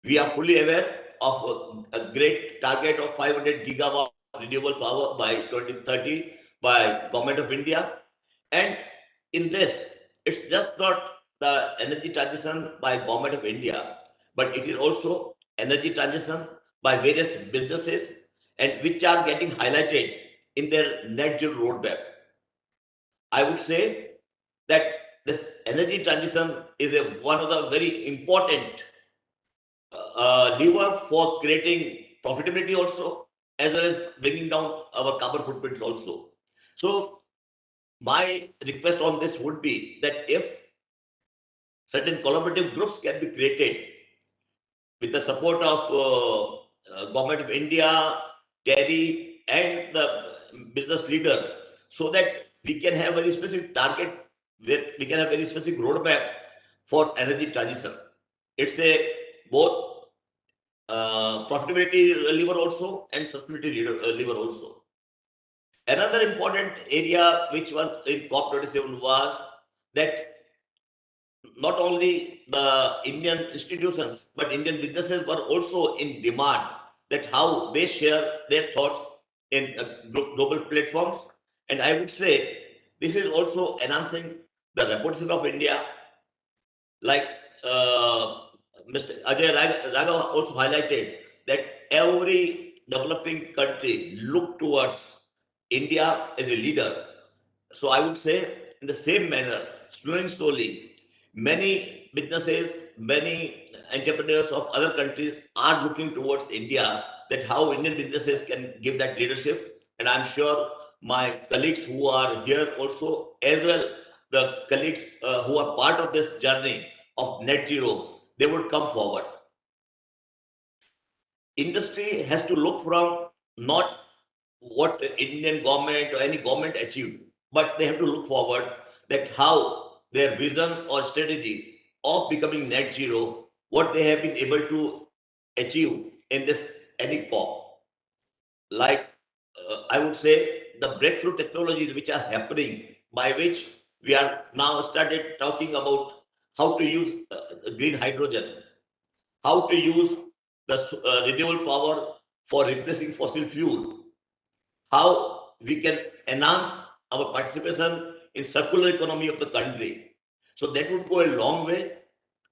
We are fully aware of a great target of 500 gigawatt renewable power by 2030 by Government of India. And in this, it's just not the energy transition by Government of India, but it is also energy transition by various businesses and which are getting highlighted in their net zero roadmap. I would say that this energy transition is one of the very important lever for creating profitability also, as well as bringing down our carbon footprints also. So My request on this would be that if certain collaborative groups can be created with the support of Government of India, Terry, and the business leader, so that we can have very specific target, where we can have very specific roadmap for energy transition. It's a both profitability lever also and sustainability lever also. Another important area which was in COP27 was that not only the Indian institutions, but Indian businesses were also in demand that how they share their thoughts in global platforms. And I would say this is also enhancing the reputation of India. Like Mr. Ajay Raghav also highlighted that every developing country look towards India as a leader. So I would say, in the same manner, slowly, many businesses, many entrepreneurs of other countries are looking towards India, that how Indian businesses can give that leadership. And I'm sure my colleagues who are here also, as well, the colleagues who are part of this journey of net zero, they would come forward. Industry has to look from not what Indian government or any government achieved, but they have to look forward that how their vision or strategy of becoming net zero, what they have been able to achieve in this any COP. Like I would say the breakthrough technologies which are happening, by which we are now started talking about how to use green hydrogen, how to use the renewable power for replacing fossil fuel, how we can enhance our participation in circular economy of the country. So that would go a long way,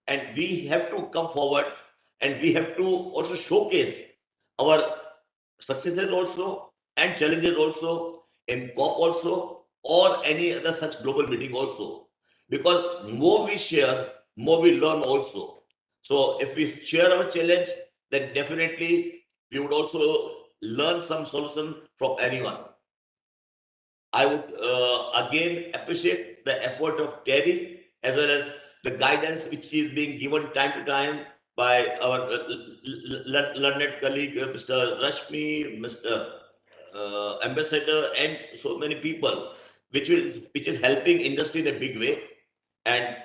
and we have to come forward, and we have to also showcase our successes also and challenges also in COP also, or any other such global meeting also. Because more we share, more we learn also. So if we share our challenge, then definitely we would also learn some solution from anyone. I would again appreciate the effort of Terry, as well as the guidance which is being given time to time by our learned colleague Mr. Rashmi, Mr. Ambassador, and so many people, which is helping industry in a big way. And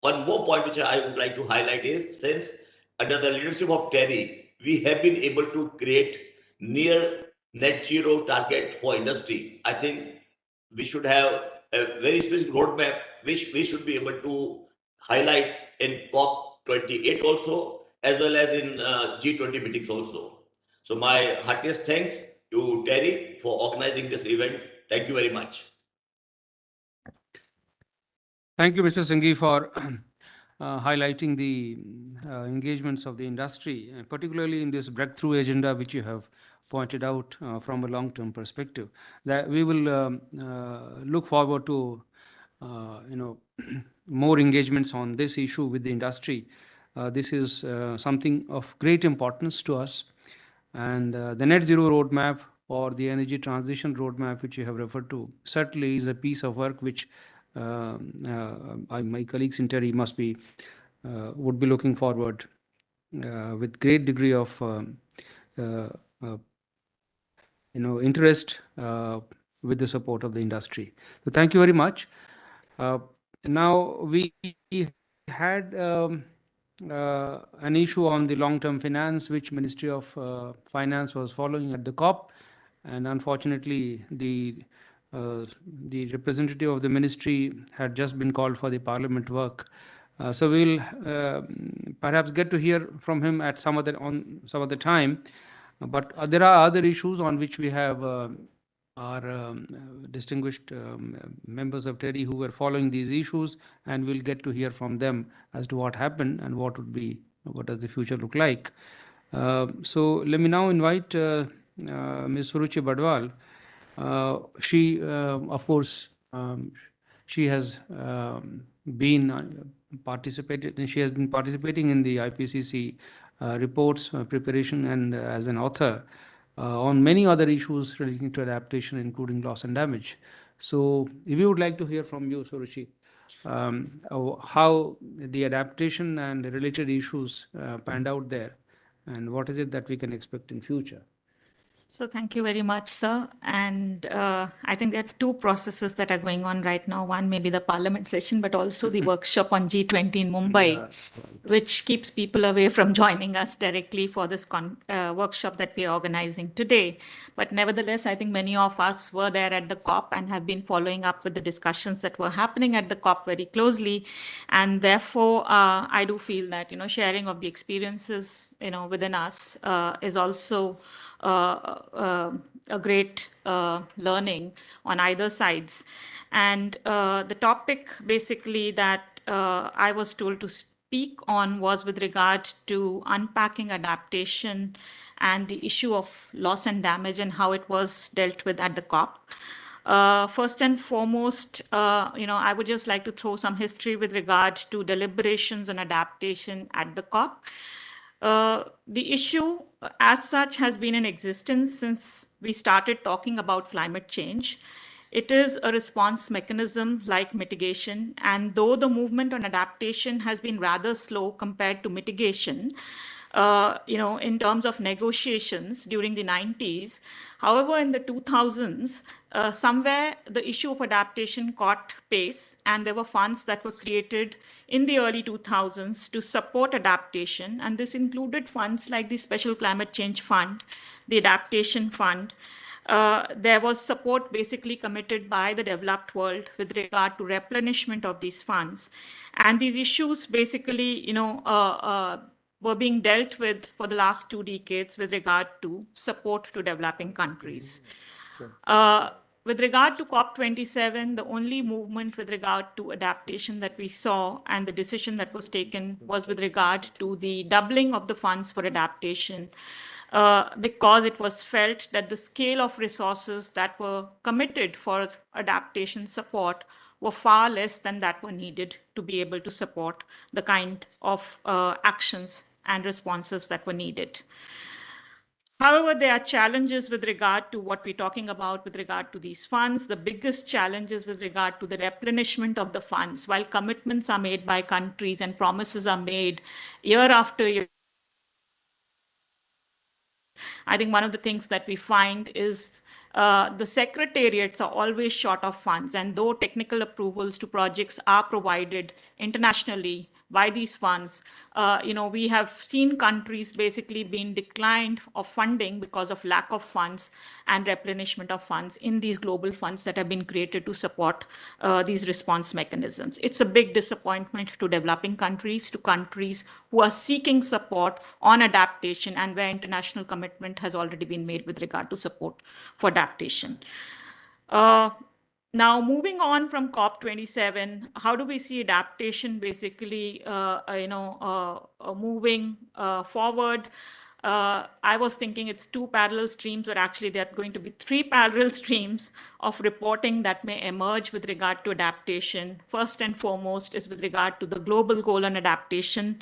one more point which I would like to highlight is, since under the leadership of Terry, we have been able to create near net zero target for industry. I think we should have a very specific roadmap which we should be able to highlight in COP28 also, as well as in G20 meetings also. So my heartiest thanks to Terry for organizing this event. Thank you very much. Thank you, Mr. Singhi, for highlighting the engagements of the industry, particularly in this breakthrough agenda, which you have pointed out from a long-term perspective. That we will look forward to, more engagements on this issue with the industry. This is something of great importance to us, and the net zero roadmap or the energy transition roadmap, which you have referred to, certainly is a piece of work which my colleagues in Terry must be would be looking forward with great degree of interest with the support of the industry. So thank you very much. Now we had an issue on the long-term finance, which Ministry of Finance was following at the COP, and unfortunately the representative of the ministry had just been called for the parliament work. So we'll perhaps get to hear from him at some other time. But there are other issues on which we have our distinguished members of TERI who were following these issues, and we'll get to hear from them as to what happened and what does the future look like. So let me now invite Ms. Suruchi Badwal. She, of course, she has been participated. She has been participating in the IPCC reports preparation and as an author on many other issues relating to adaptation, including loss and damage. So if you would like to hear from you, Suruchi, how the adaptation and the related issues panned out there, and what is it that we can expect in future? So thank you very much, sir. And I think there are two processes that are going on right now. One may be the parliament session, but also the workshop on G20 in Mumbai, which keeps people away from joining us directly for this workshop that we are organizing today. But nevertheless, I think many of us were there at the COP and have been following up with the discussions that were happening at the COP very closely. And therefore, I do feel that, sharing of the experiences, within us is also a great learning on either sides. And the topic basically that I was told to speak on was with regard to unpacking adaptation and the issue of loss and damage and how it was dealt with at the COP. First and foremost, I would just like to throw some history with regard to deliberations on adaptation at the COP. The issue as such has been in existence since we started talking about climate change. It is a response mechanism like mitigation, and though the movement on adaptation has been rather slow compared to mitigation, in terms of negotiations during the 90s. However, in the 2000s, somewhere the issue of adaptation caught pace, and there were funds that were created in the early 2000s to support adaptation. And this included funds like the Special Climate Change Fund, the Adaptation Fund. There was support basically committed by the developed world with regard to replenishment of these funds. And these issues basically, were being dealt with for the last 2 decades with regard to support to developing countries. With regard to COP27, the only movement with regard to adaptation that we saw and the decision that was taken was with regard to the doubling of the funds for adaptation, because it was felt that the scale of resources that were committed for adaptation support were far less than that were needed to be able to support the kind of actions and responses that were needed. However, there are challenges with regard to what we're talking about with regard to these funds. The biggest challenge is with regard to the replenishment of the funds. While commitments are made by countries and promises are made year after year, I think one of the things that we find is the secretariats are always short of funds. And though technical approvals to projects are provided internationally by these funds, we have seen countries basically being declined of funding because of lack of funds and replenishment of funds in these global funds that have been created to support these response mechanisms. It's a big disappointment to developing countries, to countries who are seeking support on adaptation and where international commitment has already been made with regard to support for adaptation. Now, moving on from COP27, how do we see adaptation basically, moving forward? I was thinking it's 2 parallel streams, but actually there are going to be 3 parallel streams of reporting that may emerge with regard to adaptation. First and foremost is with regard to the global goal on adaptation.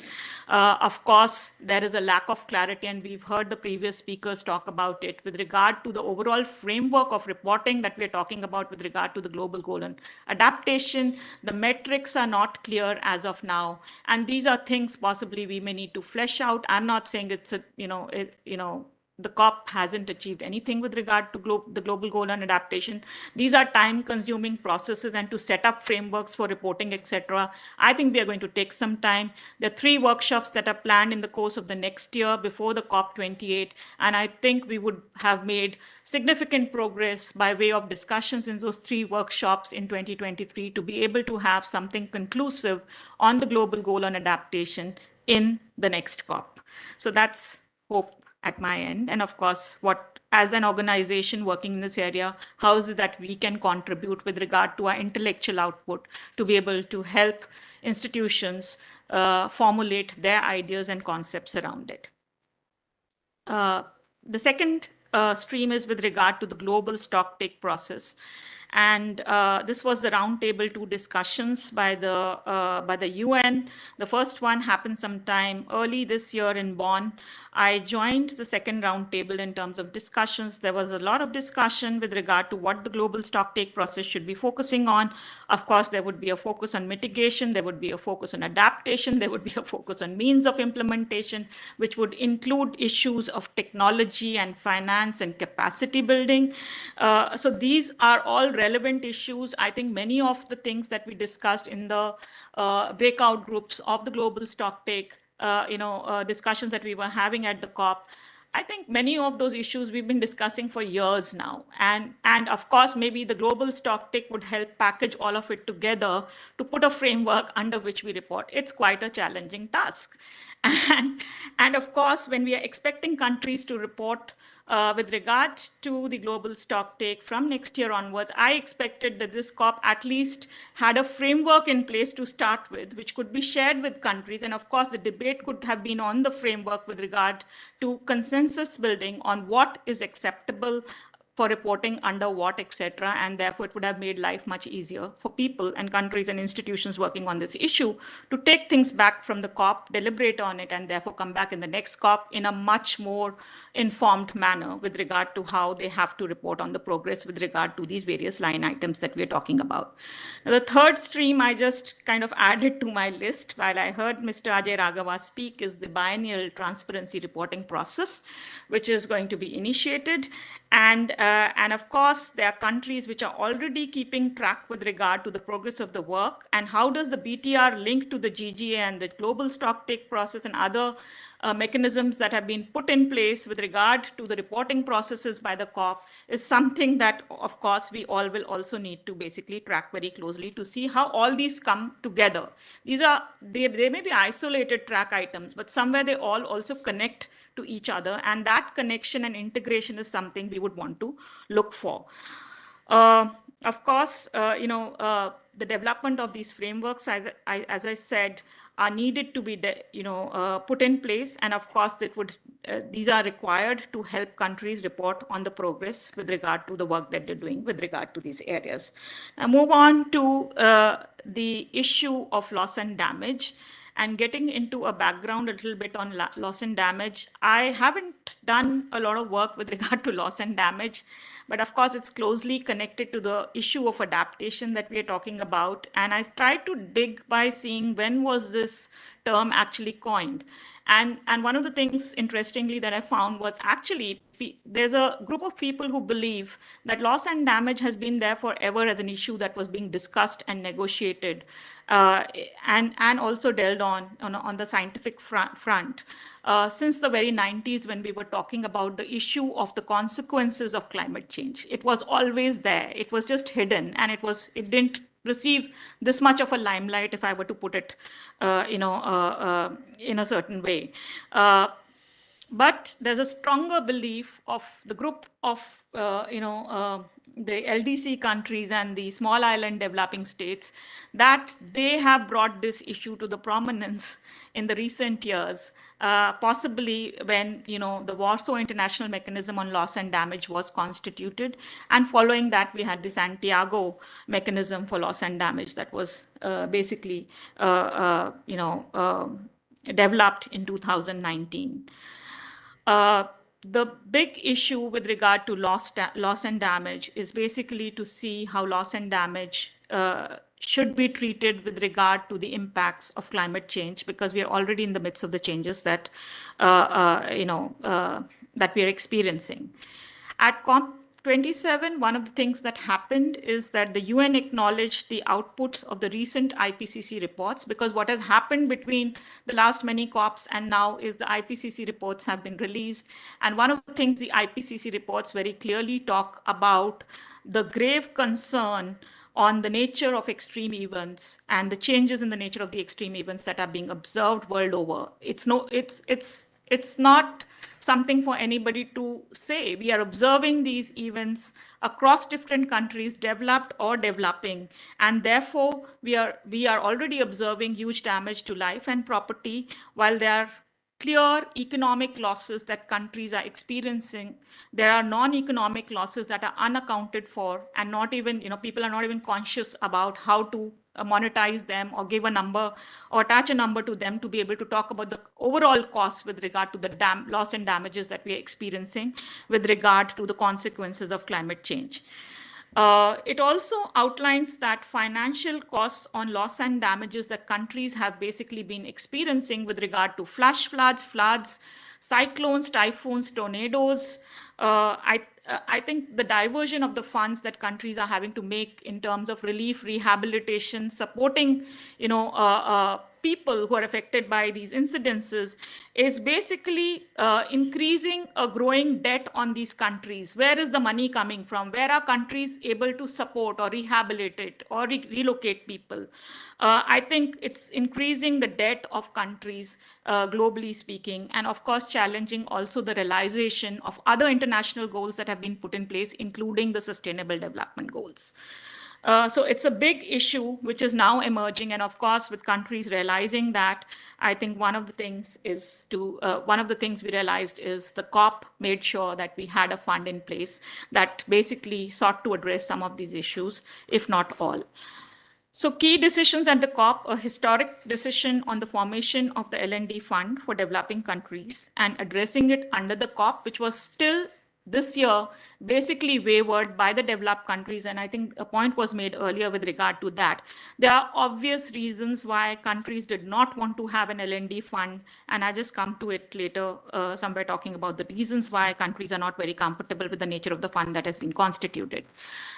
Of course, there is a lack of clarity, and we've heard the previous speakers talk about it with regard to the overall framework of reporting that we're talking about with regard to the global goal on adaptation. The metrics are not clear as of now, and these are things possibly we may need to flesh out. I'm not saying it's the COP hasn't achieved anything with regard to the global goal on adaptation. These are time-consuming processes, and to set up frameworks for reporting, etc., I think we are going to take some time. There are 3 workshops that are planned in the course of the next year before the COP28, and I think we would have made significant progress by way of discussions in those 3 workshops in 2023 to be able to have something conclusive on the global goal on adaptation in the next COP. So that's hope at my end. And of course, what as an organization working in this area, how is it that we can contribute with regard to our intellectual output to be able to help institutions formulate their ideas and concepts around it. The second stream is with regard to the global stocktake process. And this was the roundtable 2 discussions by the UN. The first one happened sometime early this year in Bonn. I joined the second roundtable in terms of discussions. There was a lot of discussion with regard to what the global stocktake process should be focusing on. Of course, there would be a focus on mitigation, there would be a focus on adaptation, there would be a focus on means of implementation, which would include issues of technology and finance and capacity building. So these are all relevant issues. I think many of the things that we discussed in the breakout groups of the global stocktake discussions that we were having at the COP, I think many of those issues we've been discussing for years now. And of course, maybe the global stocktake would help package all of it together to put a framework under which we report. It's quite a challenging task. And of course, when we are expecting countries to report with regard to the global stocktake from next year onwards, I expected that this COP at least had a framework in place to start with, which could be shared with countries. And of course, the debate could have been on the framework with regard to consensus building on what is acceptable for reporting under what, etc. And therefore, it would have made life much easier for people and countries and institutions working on this issue to take things back from the COP, deliberate on it, and therefore come back in the next COP in a much more informed manner with regard to how they have to report on the progress with regard to these various line items that we're talking about. Now, the third stream I just kind of added to my list while I heard Mr. Ajay Raghava speak is the biennial transparency reporting process, which is going to be initiated. And of course, there are countries which are already keeping track with regard to the progress of the work. And how does the BTR link to the GGA and the global stocktake process and other mechanisms that have been put in place with regard to the reporting processes by the COP is something that, of course, we all will also need to basically track very closely to see how all these come together. They may be isolated track items, but somewhere they all also connect to each other. And that connection and integration is something we would want to look for. Of course, the development of these frameworks, as I said, are needed to be, put in place. And of course, these are required to help countries report on the progress with regard to the work that they're doing with regard to these areas. Now, move on to the issue of loss and damage. And getting into a background a little bit on loss and damage, I haven't done a lot of work with regard to loss and damage, but of course it's closely connected to the issue of adaptation that we are talking about. And I tried to dig by seeing when was this term actually coined. And one of the things, interestingly, that I found was actually there's a group of people who believe that loss and damage has been there forever as an issue that was being discussed and negotiated and also dealt on the scientific front since the very 90s, when we were talking about the issue of the consequences of climate change. It was always there. It was just hidden, and it didn't receive this much of a limelight, if I were to put it, in a certain way. But there's a stronger belief of the group of, the LDC countries and the small island developing states that they have brought this issue to the prominence in the recent years, possibly when, the Warsaw International Mechanism on Loss and Damage was constituted. And following that, we had the Santiago mechanism for loss and damage that was basically, developed in 2019. The big issue with regard to loss and damage is basically to see how loss and damage should be treated with regard to the impacts of climate change, because we are already in the midst of the changes that that we are experiencing. At COP-27, one of the things that happened is that the UN acknowledged the outputs of the recent IPCC reports, because what has happened between the last many COPs and now is the IPCC reports have been released. And one of the things the IPCC reports very clearly talk about the grave concern on the nature of extreme events and the changes in the nature of the extreme events that are being observed world over. It's not something for anybody to say. We are observing these events across different countries, developed or developing, and therefore we are already observing huge damage to life and property, while there are clear economic losses that countries are experiencing. There are non-economic losses that are unaccounted for, and not even, people are not even conscious about how to monetize them or give a number or attach a number to them to be able to talk about the overall costs with regard to the loss and damages that we are experiencing with regard to the consequences of climate change. It also outlines that financial costs on loss and damages that countries have basically been experiencing with regard to flash floods, cyclones, typhoons, tornadoes. I think the diversion of the funds that countries are having to make in terms of relief, rehabilitation, supporting, people who are affected by these incidences is basically increasing a growing debt on these countries. Where is the money coming from? Where are countries able to support or rehabilitate or relocate people? I think it's increasing the debt of countries, globally speaking, and of course challenging also the realization of other international goals that have been put in place, including the Sustainable Development Goals. So it's a big issue which is now emerging, and of course, with countries realizing that, I think one of the things we realized is the COP made sure that we had a fund in place that basically sought to address some of these issues, if not all. So key decisions at the COP: a historic decision on the formation of the L&D fund for developing countries and addressing it under the COP, which was still this year basically wavered by the developed countries. And I think a point was made earlier with regard to that. There are obvious reasons why countries did not want to have an L&D fund, and I just come to it later, somewhere talking about the reasons why countries are not very comfortable with the nature of the fund that has been constituted.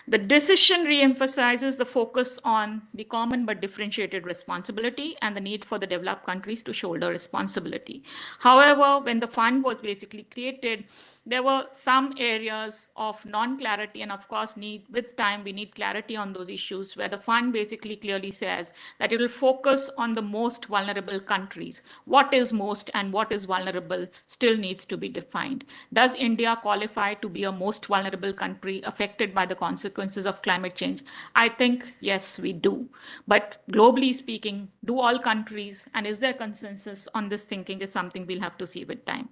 The decision re-emphasizes the focus on the common but differentiated responsibility and the need for the developed countries to shoulder responsibility. However, when the fund was basically created, there were some areas of non-clarity, and of course, with time, we need clarity on those issues, where the fund basically clearly says that it will focus on the most vulnerable countries. What is most and what is vulnerable still needs to be defined. Does India qualify to be a most vulnerable country affected by the consequences of climate change? I think, yes, we do. But globally speaking, do all countries, and is there consensus on this thinking, is something we'll have to see with time.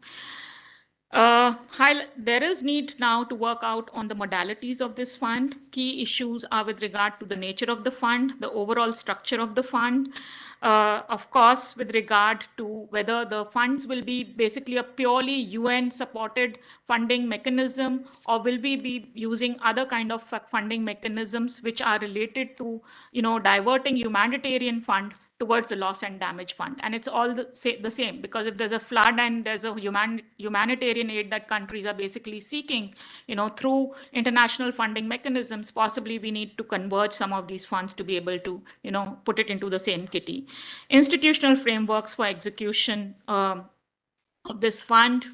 There is need now to work out on the modalities of this fund. Key issues are with regard to the nature of the fund, the overall structure of the fund, of course, with regard to whether the funds will be basically a purely UN-supported funding mechanism, or will we be using other kind of funding mechanisms which are related to, diverting humanitarian fund towards the loss and damage fund. And it's all the same, because if there's a flood and there's a humanitarian aid that countries are basically seeking, through international funding mechanisms, possibly we need to converge some of these funds to be able to, put it into the same kitty. Institutional frameworks for execution of this fund,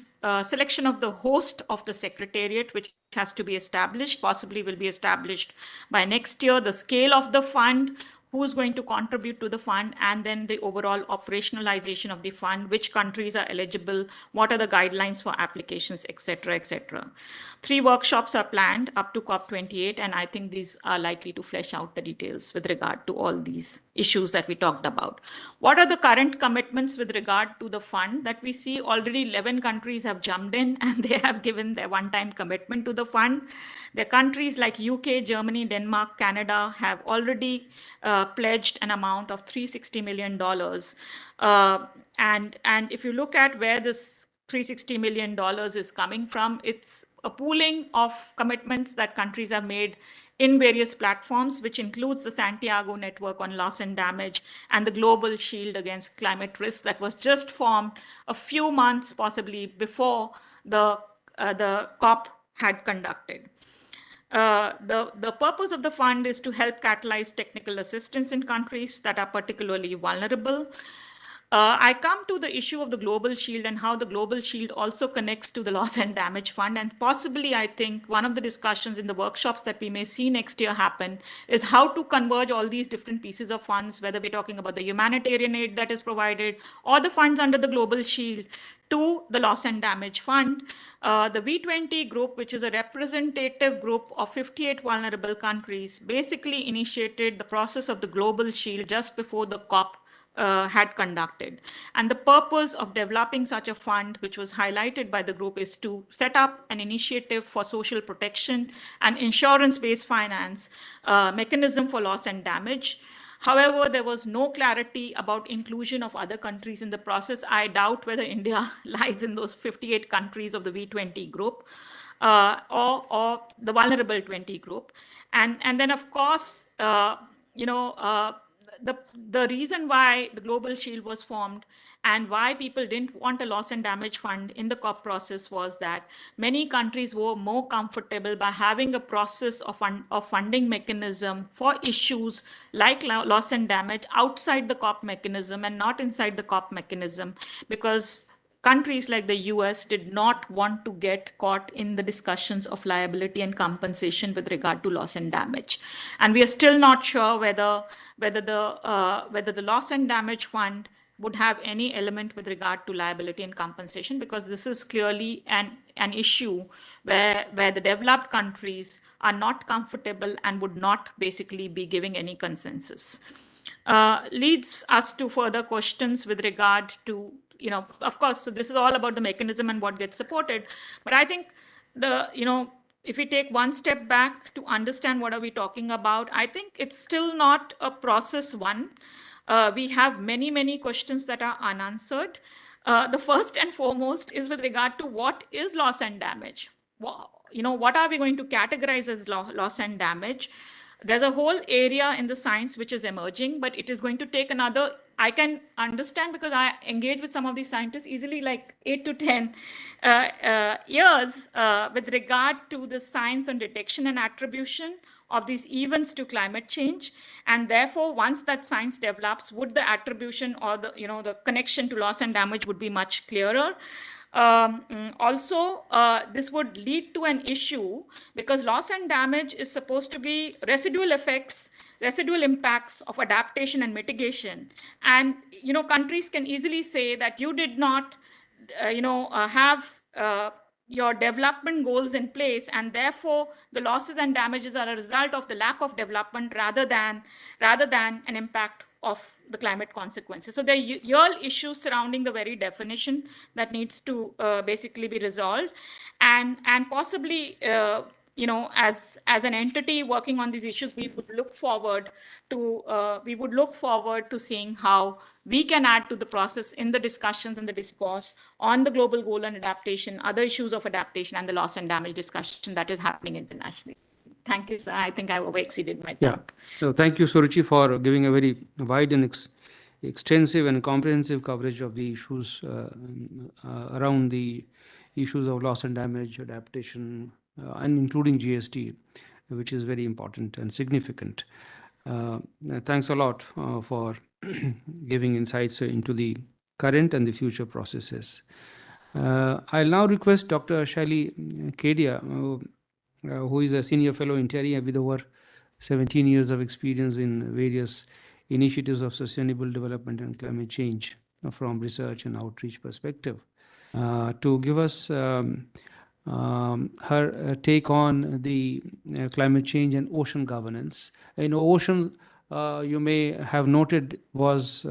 selection of the host of the secretariat, which has to be established, possibly will be established by next year, the scale of the fund, who's going to contribute to the fund, and then the overall operationalization of the fund, which countries are eligible, what are the guidelines for applications, etc., etc. 3 workshops are planned up to COP28, and I think these are likely to flesh out the details with regard to all these issues that we talked about. What are the current commitments with regard to the fund that we see? Already 11 countries have jumped in and they have given their one-time commitment to the fund. The countries like UK, Germany, Denmark, Canada have already pledged an amount of $360 million. And if you look at where this $360 million is coming from, it's a pooling of commitments that countries have made in various platforms, which includes the Santiago Network on Loss and Damage and the Global Shield Against Climate Risk that was just formed a few months possibly before the COP had conducted. The purpose of the fund is to help catalyze technical assistance in countries that are particularly vulnerable. I come to the issue of the Global Shield and how the Global Shield also connects to the Loss and Damage Fund. And possibly, I think, one of the discussions in the workshops that we may see next year happen is how to converge all these different pieces of funds, whether we're talking about the humanitarian aid that is provided or the funds under the Global Shield, to the Loss and Damage Fund. The V20 group, which is a representative group of 58 vulnerable countries, basically initiated the process of the Global Shield just before the COP had conducted. And the purpose of developing such a fund, which was highlighted by the group, is to set up an initiative for social protection and insurance-based finance mechanism for loss and damage. However, there was no clarity about inclusion of other countries in the process. I doubt whether India lies in those 58 countries of the V20 group. Or the vulnerable 20 group. And then, of course, the reason why the Global Shield was formed and why people didn't want a loss and damage fund in the COP process was that many countries were more comfortable by having a process of funding mechanism for issues like loss and damage outside the COP mechanism and not inside the COP mechanism, because countries like the US did not want to get caught in the discussions of liability and compensation with regard to loss and damage. And we are still not sure whether the loss and damage fund would have any element with regard to liability and compensation, because this is clearly an issue where the developed countries are not comfortable and would not basically be giving any consensus. Leads us to further questions with regard to, of course, so this is all about the mechanism and what gets supported. But I think if we take one step back to understand what are we talking about, I think it's still not a process one. We have many, many questions that are unanswered. The first and foremost is with regard to what is loss and damage. What are we going to categorize as loss and damage? There's a whole area in the science which is emerging, but it is going to take another, I can understand because I engage with some of these scientists, easily like 8 to 10 years with regard to the science on detection and attribution of these events to climate change. And therefore, once that science develops, would the attribution or the connection to loss and damage would be much clearer. Also, this would lead to an issue because loss and damage is supposed to be residual effects, residual impacts of adaptation and mitigation. And, countries can easily say that you did not, have your development goals in place, and therefore the losses and damages are a result of the lack of development rather than an impact of the climate consequences. So there are real issues surrounding the very definition that needs to basically be resolved, and possibly as an entity working on these issues, we would look forward to seeing how we can add to the process in the discussions and the discourse on the global goal and adaptation, other issues of adaptation, and the loss and damage discussion that is happening internationally. Thank you, sir. I think I over-exceeded my time. Yeah. So thank you, Suruchi, for giving a very wide and extensive and comprehensive coverage of the issues around the issues of loss and damage, adaptation, and including GST, which is very important and significant. Thanks a lot for giving insights into the current and the future processes. I'll now request Dr. Shaili Kedia, who is a senior fellow in TERI with over 17 years of experience in various initiatives of sustainable development and climate change from research and outreach perspective, to give us her take on the climate change and ocean governance. Ocean, you may have noted, was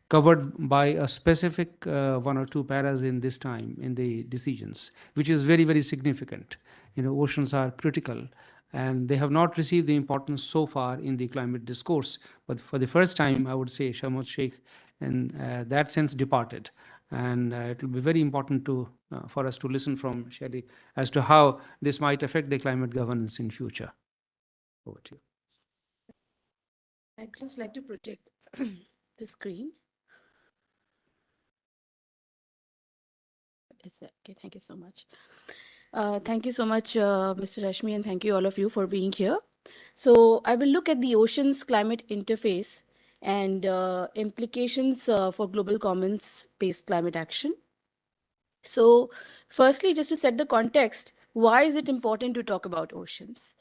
covered by a specific one or two paras in this time in the decisions, which is very, very significant. Oceans are critical, and they have not received the importance so far in the climate discourse. But for the first time, I would say Sharm el-Sheikh, in that sense, departed. And it will be very important for us to listen from Shaili as to how this might affect the climate governance in future. Over to you. I'd just like to project the screen. Okay, thank you so much. Thank you so much, Mr. Rashmi, and thank you all of you for being here. So I will look at the ocean's climate interface and implications for global commons-based climate action. So firstly, just to set the context, why is it important to talk about oceans?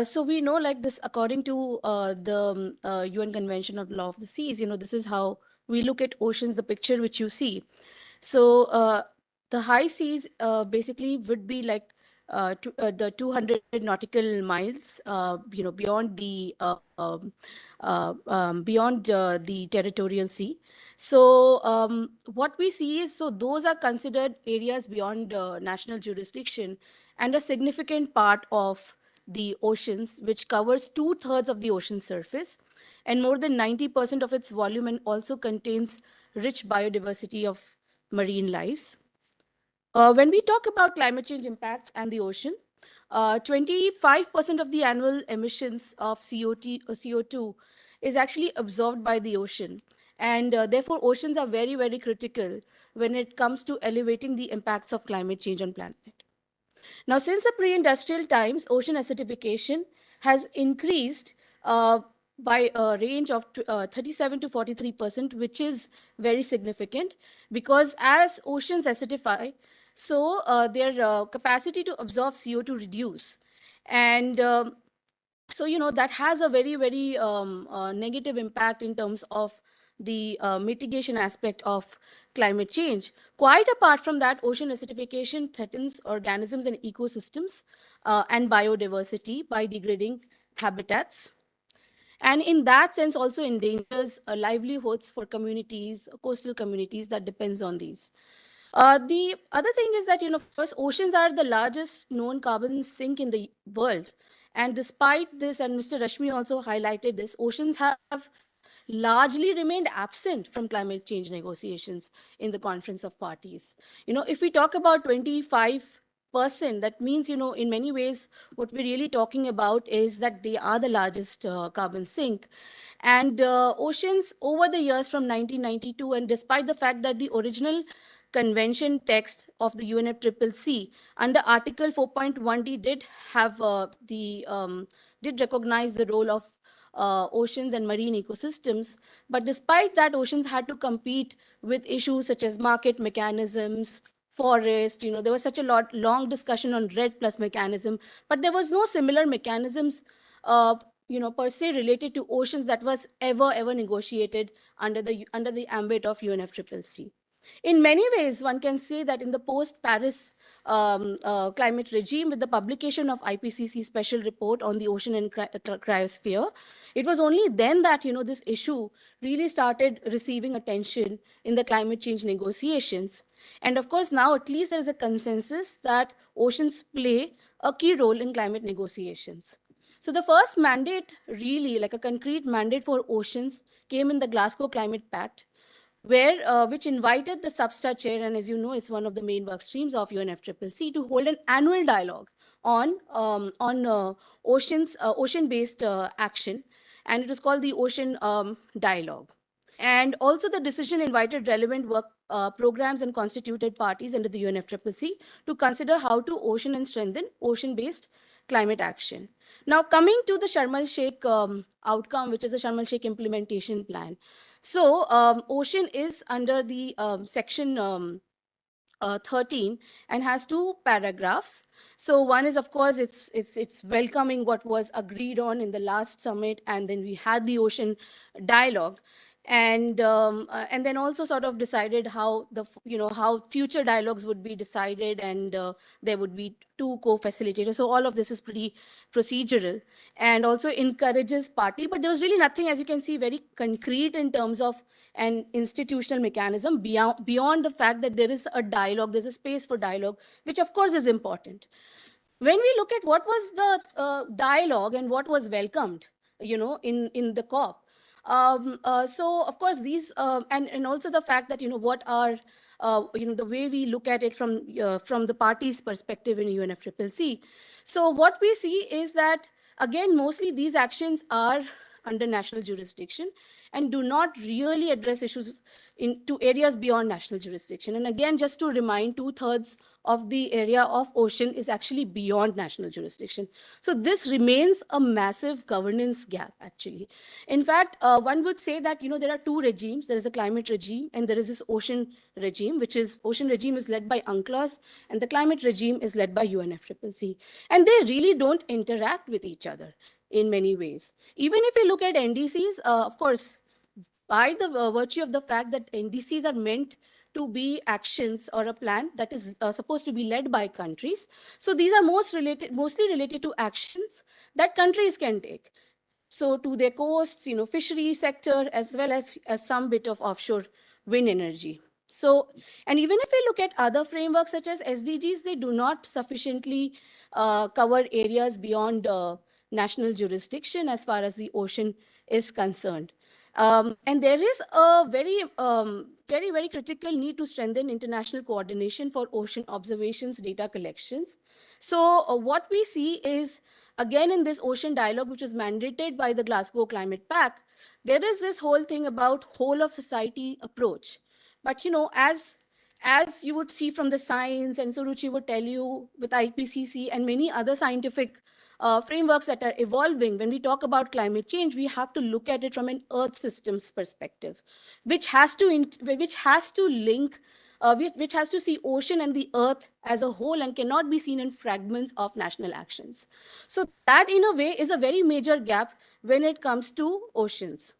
So we know, like this, according to the UN Convention of the Law of the Seas, this is how we look at oceans, the picture which you see. So the high seas basically would be like the 200 nautical miles, beyond the territorial sea. So what we see is, so those are considered areas beyond national jurisdiction and a significant part of the oceans, which covers two-thirds of the ocean surface and more than 90% of its volume, and also contains rich biodiversity of marine lives. When we talk about climate change impacts and the ocean, 25% of the annual emissions of CO2 is actually absorbed by the ocean. And therefore, oceans are very, very critical when it comes to elevating the impacts of climate change on planet. Now, since the pre-industrial times, ocean acidification has increased by a range of 37 to 43%, which is very significant, because as oceans acidify, so their capacity to absorb CO2 reduce. And so, that has a very, very negative impact in terms of the mitigation aspect of climate change. Quite apart from that, ocean acidification threatens organisms and ecosystems and biodiversity by degrading habitats. And in that sense, also endangers livelihoods for communities, coastal communities that depends on these. The other thing is that, first, oceans are the largest known carbon sink in the world. And despite this, and Mr. Rashmi also highlighted this, oceans have largely remained absent from climate change negotiations in the Conference of Parties. If we talk about 25%, that means, in many ways, what we're really talking about is that they are the largest carbon sink. And oceans over the years from 1992, and despite the fact that the original convention text of the UNFCCC under Article 4.1D did have did recognize the role of oceans and marine ecosystems. But despite that, oceans had to compete with issues such as market mechanisms, forest. There was such a long discussion on RED plus mechanism, but there was no similar mechanisms per se related to oceans that was ever negotiated under the ambit of UNFCCC. In many ways, one can say that in the post-Paris climate regime, with the publication of IPCC special report on the ocean and cryosphere, it was only then that this issue really started receiving attention in the climate change negotiations. And of course, now at least there is a consensus that oceans play a key role in climate negotiations. So the first mandate, really like a concrete mandate for oceans, came in the Glasgow Climate Pact, which invited the Substa chair, and as you know, it's one of the main work streams of UNFCCC, to hold an annual dialogue on ocean-based action, and it was called the Ocean Dialogue. And also the decision invited relevant work programs and constituted parties under the UNFCCC to consider how to ocean and strengthen ocean-based climate action. Now, coming to the Sharm el-Sheikh outcome, which is the Sharm el-Sheikh implementation plan. So ocean is under the section 13 and has two paragraphs. So one is, of course, it's welcoming what was agreed on in the last summit, and then we had the ocean dialogue. And then also sort of decided how how future dialogues would be decided, and there would be two co-facilitators. So all of this is pretty procedural, and also encourages party. But there was really nothing, as you can see, very concrete in terms of an institutional mechanism beyond the fact that there is a dialogue, there's a space for dialogue, which of course is important. When we look at what was the dialogue and what was welcomed, in the COP. So of course these and also the fact that what are the way we look at it from the party's perspective in UNFCCC. So what we see is that again mostly these actions are under national jurisdiction and do not really address issues into areas beyond national jurisdiction. And again, just to remind, 2/3 of the area of ocean is actually beyond national jurisdiction. So this remains a massive governance gap, actually. In fact, one would say that, there are two regimes. There is a climate regime and there is this ocean regime, which is ocean regime is led by UNCLOS and the climate regime is led by UNFCCC. And they really don't interact with each other in many ways. Even if you look at NDCs, of course, by the virtue of the fact that NDCs are meant to be actions or a plan that is supposed to be led by countries. So these are mostly related to actions that countries can take. So to their coasts, fishery sector, as well as some bit of offshore wind energy. So, and even if we look at other frameworks such as SDGs, they do not sufficiently cover areas beyond national jurisdiction as far as the ocean is concerned. And there is a very critical need to strengthen international coordination for ocean observations, data collections. So what we see is, again, in this ocean dialogue, which is mandated by the Glasgow Climate Pact, there is this whole thing about whole of society approach. But as you would see from the science, and Suruchi would tell you with IPCC and many other scientific frameworks that are evolving, when we talk about climate change, we have to look at it from an Earth systems perspective, which has to link, which has to see ocean and the Earth as a whole and cannot be seen in fragments of national actions. So that, in a way, is a very major gap when it comes to oceans.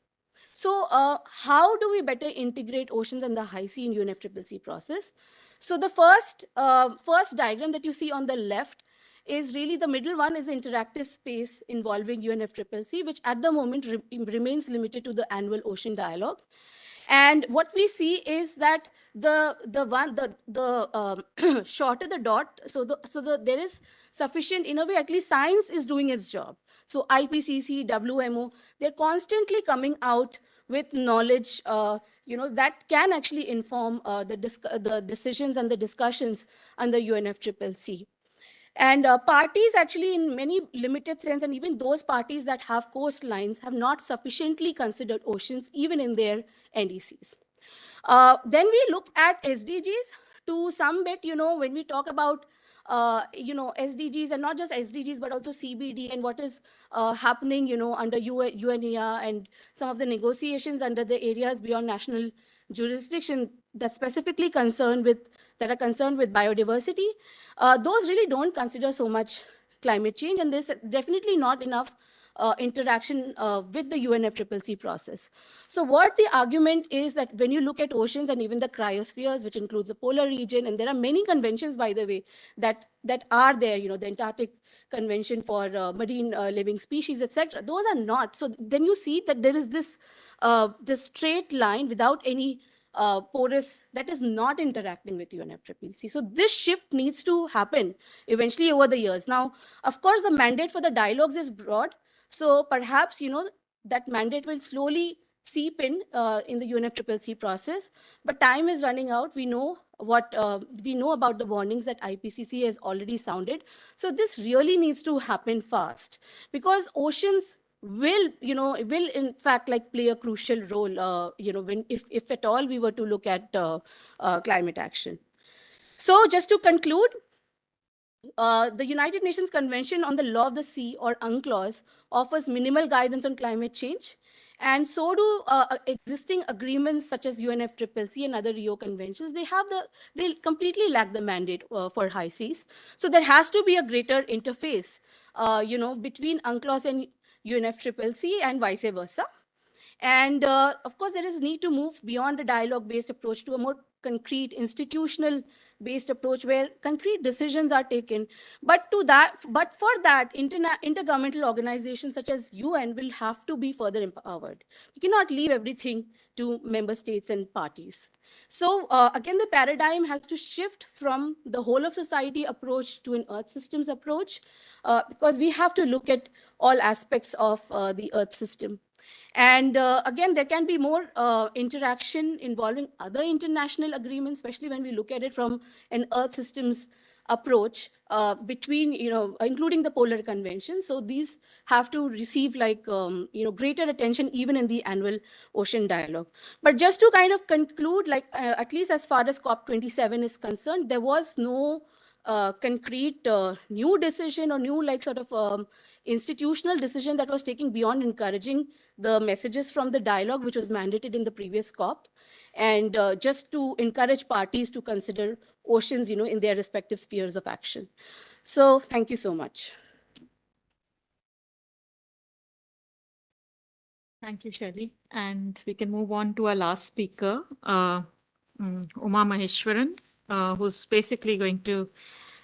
So how do we better integrate oceans and the high sea in UNFCCC process? So the first diagram that you see on the left is really the middle one, is the interactive space involving UNFCCC, which at the moment remains limited to the annual ocean dialogue. And what we see is that the shorter the dot, there is sufficient, in a way, at least science is doing its job. So IPCC, WMO, they're constantly coming out with knowledge, that can actually inform the decisions and the discussions under UNFCCC. And parties, actually, in many limited sense, and even those parties that have coastlines, have not sufficiently considered oceans even in their NDCs. Then we look at SDGs to some bit, when we talk about SDGs, and not just SDGs, but also CBD and what is happening, under UNEA and some of the negotiations under the areas beyond national jurisdiction that specifically that are concerned with biodiversity. Those really don't consider so much climate change, and there's definitely not enough interaction with the UNFCCC process. So what the argument is, that when you look at oceans and even the cryospheres, which includes the polar region, and there are many conventions, by the way, that are there, the Antarctic Convention for Marine Living Species, etc. Those are not. So then you see that there is this straight line without any porous, that is not interacting with UNFCCC. So this shift needs to happen eventually over the years. Now, of course, the mandate for the dialogues is broad. So perhaps, that mandate will slowly seep in the UNFCCC process. But time is running out. We know we know about the warnings that IPCC has already sounded. So this really needs to happen fast, because oceans will in fact play a crucial role, when if at all we were to look at climate action. So just to conclude, the United Nations Convention on the Law of the Sea, or UNCLOS, offers minimal guidance on climate change, and so do existing agreements such as UNFCCC and other Rio conventions. They completely lack the mandate for high seas. So there has to be a greater interface, between UNCLOS and UNFCCC and vice versa. And of course, there is need to move beyond a dialogue-based approach to a more concrete, institutional-based approach where concrete decisions are taken. But for that, intergovernmental organizations such as UN will have to be further empowered. We cannot leave everything to member states and parties. So again, the paradigm has to shift from the whole of society approach to an Earth systems approach, because we have to look at all aspects of the Earth system. And again, there can be more interaction involving other international agreements, especially when we look at it from an Earth systems approach, between, including the polar convention. So these have to receive greater attention even in the annual ocean dialogue. But just to kind of conclude, at least as far as COP-27 is concerned, there was no concrete new decision or new institutional decision that was taken beyond encouraging the messages from the dialogue, which was mandated in the previous COP, and just to encourage parties to consider oceans, in their respective spheres of action. So thank you so much. Thank you, Shelley. And we can move on to our last speaker, Uma Maheshwaran, who's basically going to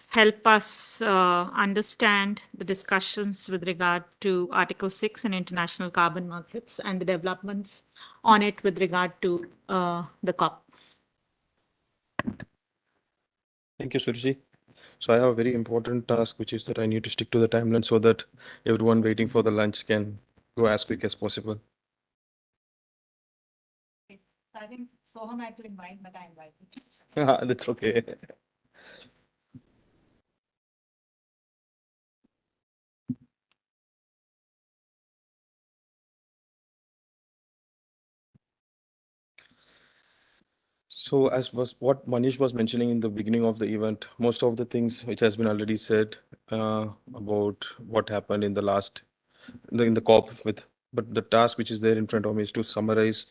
help us understand the discussions with regard to Article 6 and international carbon markets and the developments on it with regard to the COP. Thank you, Surji. So I have a very important task, which is that I need to stick to the timeline so that everyone waiting for the lunch can go as quick as possible. I think Soham had to invite, but I invited. That's okay. So as was what Manish was mentioning in the beginning of the event, most of the things which has been already said about what happened in the last in the COP with, but the task which is there in front of me is to summarize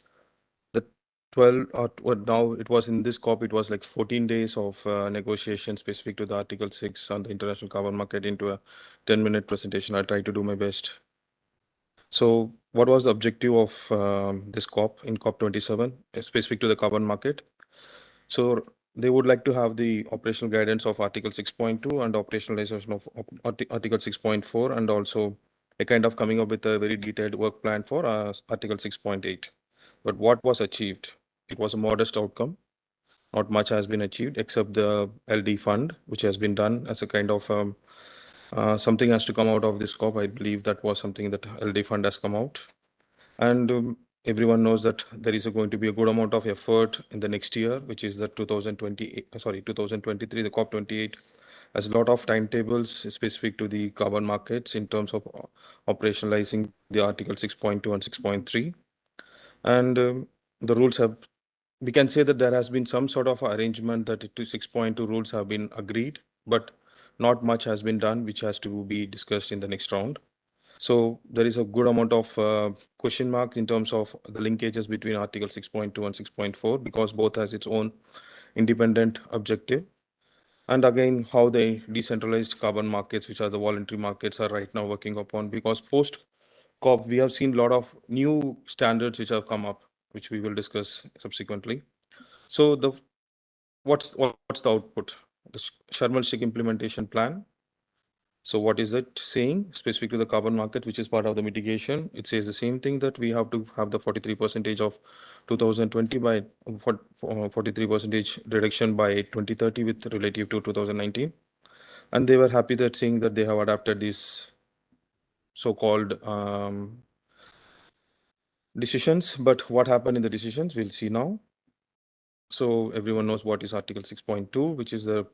the 12 or what now it was in this COP, it was like 14 days of negotiation specific to the Article 6 on the international carbon market into a 10-minute presentation. I'll try to do my best. So what was the objective of this COP in COP27 specific to the carbon market? So they would like to have the operational guidance of Article 6.2 and operationalization of Article 6.4, and also a kind of coming up with a very detailed work plan for Article 6.8. But what was achieved? It was a modest outcome. Not much has been achieved except the LD fund, which has been done as a kind of something has to come out of this COP. I believe that was something that LD fund has come out. And everyone knows that there is going to be a good amount of effort in the next year, which is the 2023, the COP28 has a lot of timetables specific to the carbon markets in terms of operationalizing the Article 6.2 and 6.3. And the rules have, we can say that there has been some sort of arrangement that to 6.2 rules have been agreed, but not much has been done, which has to be discussed in the next round. So there is a good amount of question mark in terms of the linkages between Article 6.2 and 6.4, because both has its own independent objective. And again, how the decentralized carbon markets, which are the voluntary markets, are right now working upon, because post COP, we have seen a lot of new standards which have come up, which we will discuss subsequently. So the what's the output? The Sharm el-Sheikh implementation plan. So what is it saying specific to the carbon market, which is part of the mitigation? It says the same thing, that we have to have the 43% of 2020 by 43% reduction by 2030 with relative to 2019. And they were happy that saying that they have adapted these so-called decisions. But what happened in the decisions, we'll see now. So everyone knows what is Article 6.2, which is the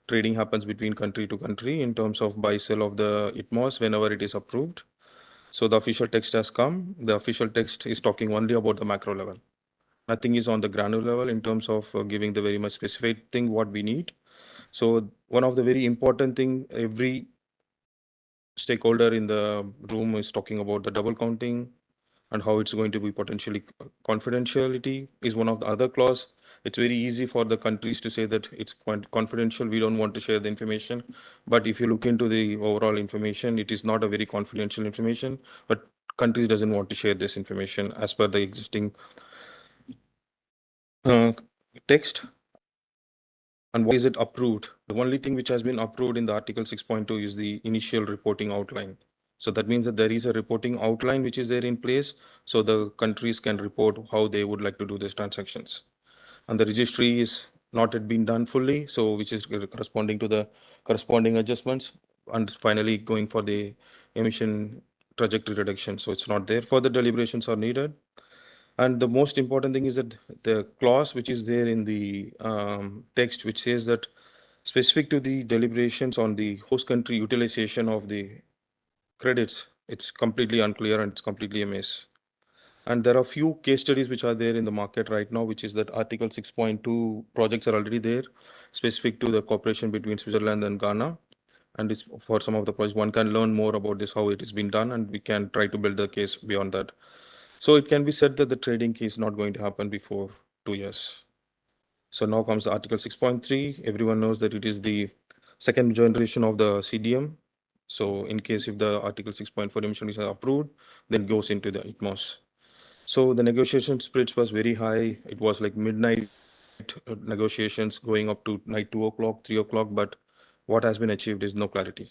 trading happens between country to country in terms of buy sell of the ITMOS whenever it is approved. So the official text has come. The official text is talking only about the macro level. Nothing is on the granular level in terms of giving the very much specific thing what we need. So one of the very important thing, every stakeholder in the room is talking about the double counting and how it's going to be potentially confidentiality is one of the other clause. It's very easy for the countries to say that it's confidential. We don't want to share the information. But if you look into the overall information, it is not a very confidential information, but countries doesn't want to share this information as per the existing text. And why is it approved? The only thing which has been approved in the Article 6.2 is the initial reporting outline. So that means that there is a reporting outline which is there in place, so the countries can report how they would like to do these transactions. And the registry is not yet been done fully, so which is corresponding to the corresponding adjustments, and finally going for the emission trajectory reduction. So it's not there. Further deliberations are needed. And the most important thing is that the clause which is there in the text, which says that specific to the deliberations on the host country utilization of the credits, it's completely unclear and it's completely a mess. And there are few case studies which are there in the market right now, which is that Article 6.2 projects are already there, specific to the cooperation between Switzerland and Ghana. And it's for some of the projects, one can learn more about this, how it is being done, and we can try to build the case beyond that. So it can be said that the trading is not going to happen before 2 years. So now comes the Article 6.3. Everyone knows that it is the second generation of the CDM. So in case if the Article 6.4 emissions are approved, then goes into the ITMOS. So the negotiation spirits was very high. It was like midnight negotiations going up to night 2 o'clock, 3 o'clock, but what has been achieved is no clarity.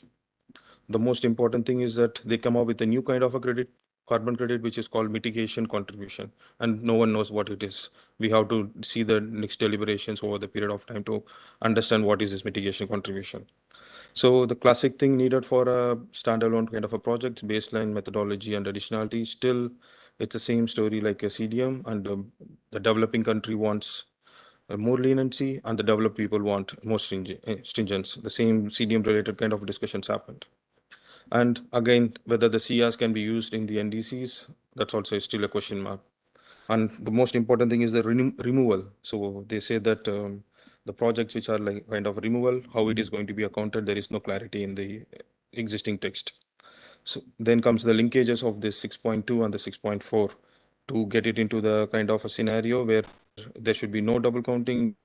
The most important thing is that they come up with a new kind of a credit, carbon credit, which is called mitigation contribution, and no one knows what it is. We have to see the next deliberations over the period of time to understand what is this mitigation contribution. So the classic thing needed for a standalone kind of a project, baseline methodology and additionality, still it's the same story like a CDM, and the developing country wants more leniency and the developed people want more stringence. The same CDM related kind of discussions happened. And again, whether the CRs can be used in the NDCs, that's also still a question mark. And the most important thing is the removal. So they say that the projects which are like kind of removal, how it is going to be accounted, there is no clarity in the existing text. So then comes the linkages of this 6.2 and the 6.4 to get it into the kind of a scenario where there should be no double counting,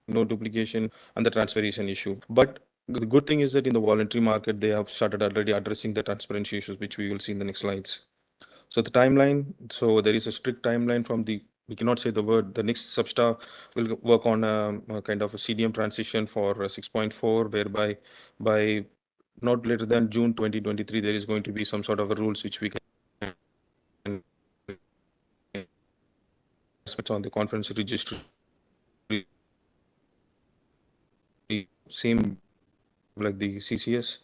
no duplication, and the transfer is an issue. But the good thing is that in the voluntary market, they have started already addressing the transparency issues, which we will see in the next slides. So the timeline, so there is a strict timeline from the, we cannot say the word, the next substar will work on a kind of a CDM transition for 6.4, whereby by not later than June 2023, there is going to be some sort of a rules which we can aspects on the conference registry, same like the CCS.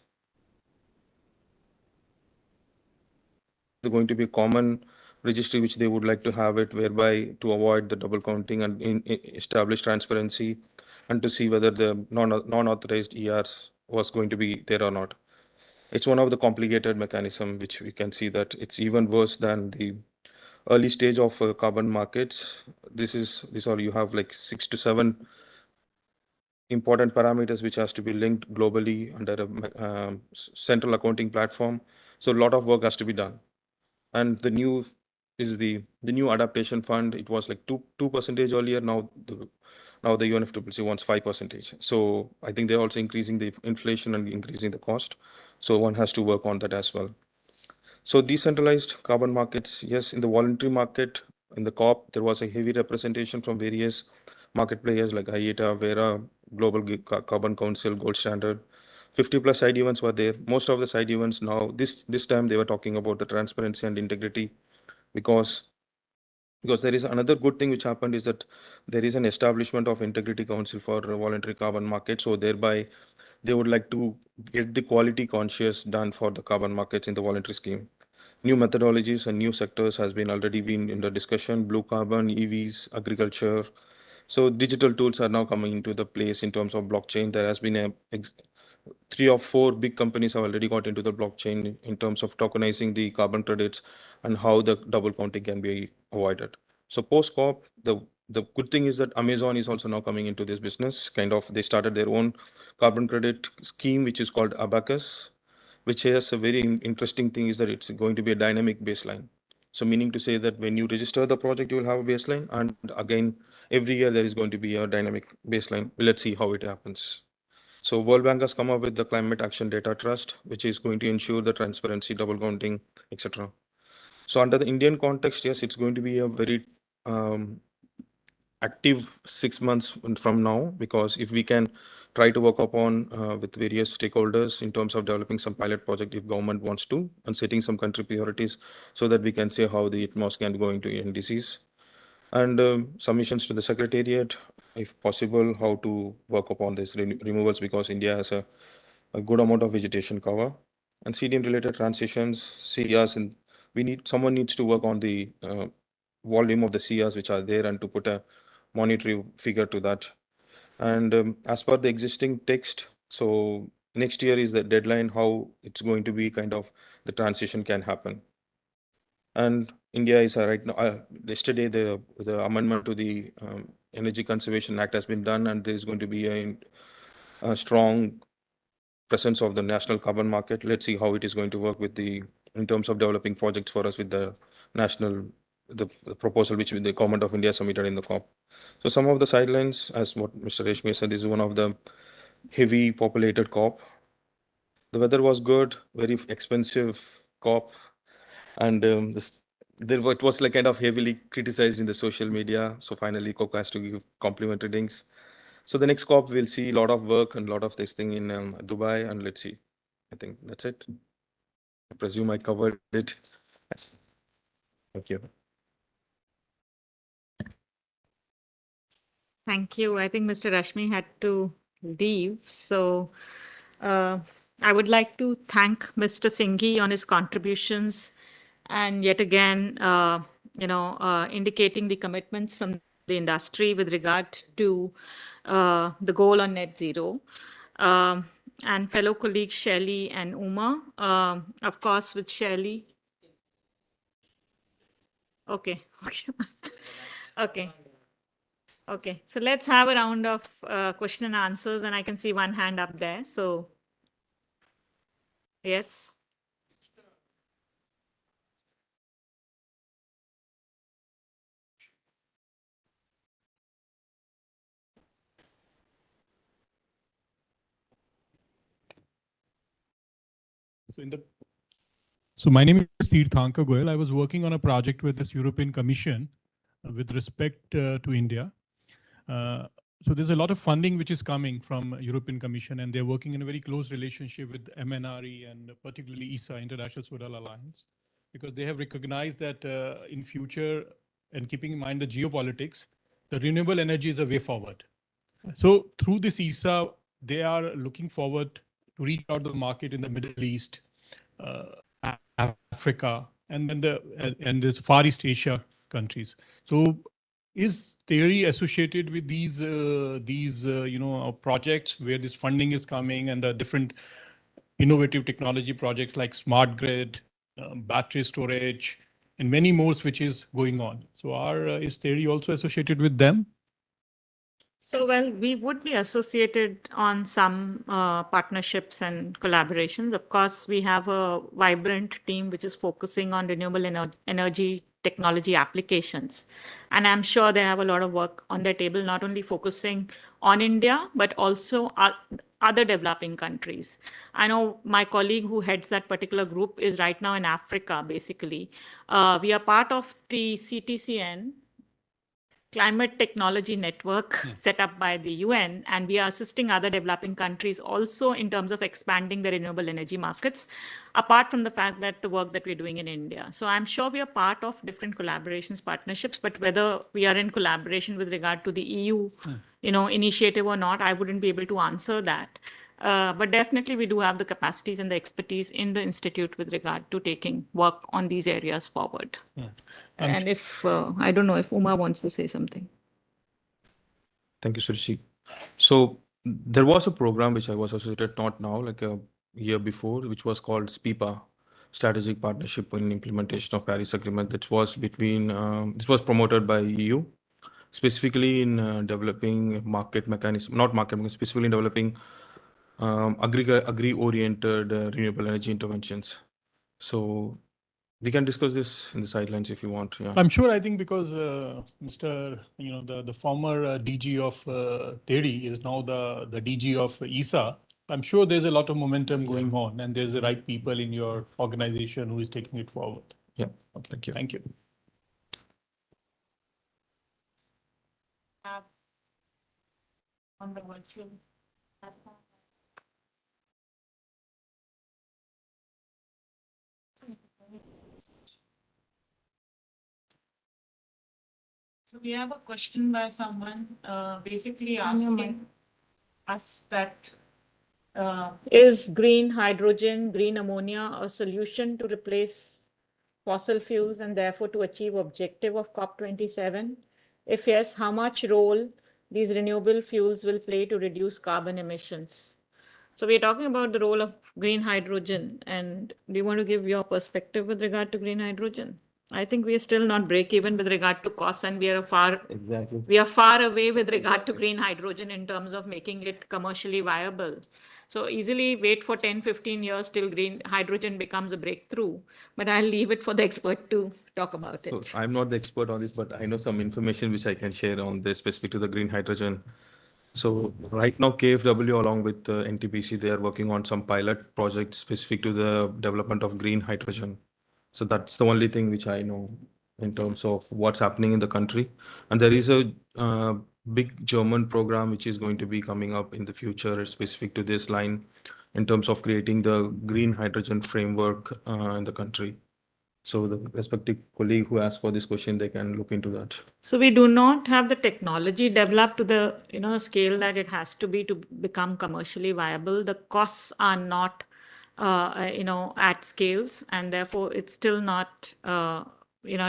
Going to be a common registry which they would like to have it, whereby to avoid the double counting and establish transparency and to see whether the non-authorized ERs was going to be there or not. It's one of the complicated mechanism which we can see that it's even worse than the early stage of carbon markets. These are, you have like 6 to 7 important parameters which has to be linked globally under a central accounting platform. So a lot of work has to be done. And the new is the new adaptation fund. It was like 2% earlier. Now the UNFCCC wants 5%. So I think they're also increasing the inflation and increasing the cost. So one has to work on that as well. So decentralized carbon markets, yes, in the voluntary market, in the COP, there was a heavy representation from various market players like IETA, Vera, Global Carbon Council, Gold Standard. 50 plus side events were there. Most of the side events now, this time they were talking about the transparency and integrity, because there is another good thing which happened is that there is an establishment of integrity council for voluntary carbon market. So thereby they would like to get the quality conscious done for the carbon markets in the voluntary scheme. New methodologies and new sectors has been already been in the discussion: blue carbon, EVs, agriculture. So digital tools are now coming into the place in terms of blockchain. There has been 3 or 4 big companies have already got into the blockchain in terms of tokenizing the carbon credits and how the double counting can be avoided. So post COP, the good thing is that Amazon is also now coming into this business. Kind of, they started their own carbon credit scheme, which is called Abacus, which has a very interesting thing is that it's going to be a dynamic baseline. So meaning to say that when you register the project, you will have a baseline, and again, every year there is going to be a dynamic baseline. Let's see how it happens. So World Bank has come up with the Climate Action Data Trust, which is going to ensure the transparency, double counting, etc. So under the Indian context, yes, it's going to be a very active 6 months from now, because if we can try to work upon with various stakeholders in terms of developing some pilot project, if government wants to, and setting some country priorities so that we can say how the ITMOS can go into NDCs, and submissions to the secretariat, if possible, how to work upon these removals, because India has a good amount of vegetation cover, and CDM related transitions, CRs, and someone needs to work on the volume of the CRs which are there and to put a monetary figure to that. And as per the existing text, so next year is the deadline how it's going to be kind of the transition can happen. And India is right now, yesterday the amendment to the Energy Conservation Act has been done, and there is going to be a strong presence of the national carbon market. Let's see how it is going to work with in terms of developing projects for us with the the proposal which the government of India submitted in the COP. So some of the sidelines, as what Mr. Reshmi said, this is one of the heavy populated COP. The weather was good, very expensive COP, and it was like kind of heavily criticized in the social media. So finally, COP has to give compliment ratings. So the next COP, we'll see a lot of work and a lot of this thing in Dubai, and let's see. I think that's it. I presume I covered it. Yes. Thank you. Thank you. I think Mr. Rashmi had to leave. So uh, I would like to thank Mr. Singhi on his contributions and yet again, indicating the commitments from the industry with regard to the goal on net zero. And fellow colleagues Shelley and Uma, of course, with Shelley. Okay. Okay. Okay. So let's have a round of question and answers, and I can see one hand up there. So, yes. So my name is Tirthanka Goyal. I was working on a project with this European Commission with respect to India. So there's a lot of funding which is coming from European Commission, and they're working in a very close relationship with MNRE and particularly ESA, International Solar Alliance, because they have recognized that in future, and keeping in mind the geopolitics, the renewable energy is a way forward. So through this ESA, they are looking forward to reach out to the market in the Middle East, Africa, and then and this Far East Asia countries. So is theory associated with these projects where this funding is coming and the different innovative technology projects like smart grid, battery storage, and many more which is going on? So is theory also associated with them? So, well, we would be associated on some partnerships and collaborations. Of course, we have a vibrant team which is focusing on renewable energy technology applications. And I'm sure they have a lot of work on their table, not only focusing on India, but also other developing countries. I know my colleague who heads that particular group is right now in Africa, basically. We are part of the CTCN, Climate Technology Network, set up by the UN, and we are assisting other developing countries also in terms of expanding the renewable energy markets, apart from the fact that the work that we're doing in India. So I'm sure we are part of different collaborations, partnerships, but whether we are in collaboration with regard to the EU, initiative or not, I wouldn't be able to answer that. But definitely we do have the capacities and the expertise in the institute with regard to taking work on these areas forward. And if, I don't know if Uma wants to say something. Thank you, Suruchi. So there was a program which I was associated, not now, like a year before, which was called SPIPA, Strategic Partnership in Implementation of Paris Agreement. That was between, this was promoted by EU, specifically in developing market mechanism, not market mechanism, specifically in developing agri-oriented renewable energy interventions. So we can discuss this in the sidelines if you want. Yeah. I'm sure. I think because Mr. The former DG of TERI is now the DG of ESA. I'm sure there's a lot of momentum going on, and there's the right people in your organization who is taking it forward. Yeah. Okay. Thank you. Thank you. On the virtual platform. So we have a question by someone basically asking us that is green hydrogen, green ammonia a solution to replace fossil fuels and therefore to achieve objective of COP27? If yes, how much role these renewable fuels will play to reduce carbon emissions? So we're talking about the role of green hydrogen, and do you want to give your perspective with regard to green hydrogen? I think we are still not break even with regard to costs, and we are far away with regard to green hydrogen in terms of making it commercially viable. So easily wait for 10, 15 years till green hydrogen becomes a breakthrough. But I'll leave it for the expert to talk about it. So I'm not the expert on this, but I know some information which I can share on this specific to the green hydrogen. So right now, KfW along with NTPC, they are working on some pilot projects specific to the development of green hydrogen. So that's the only thing which I know in terms of what's happening in the country. And there is a big German program which is going to be coming up in the future specific to this line in terms of creating the green hydrogen framework in the country. So the respective colleague who asked for this question, they can look into that. So we do not have the technology developed to the scale that it has to be to become commercially viable. The costs are not at scales, and therefore it's still not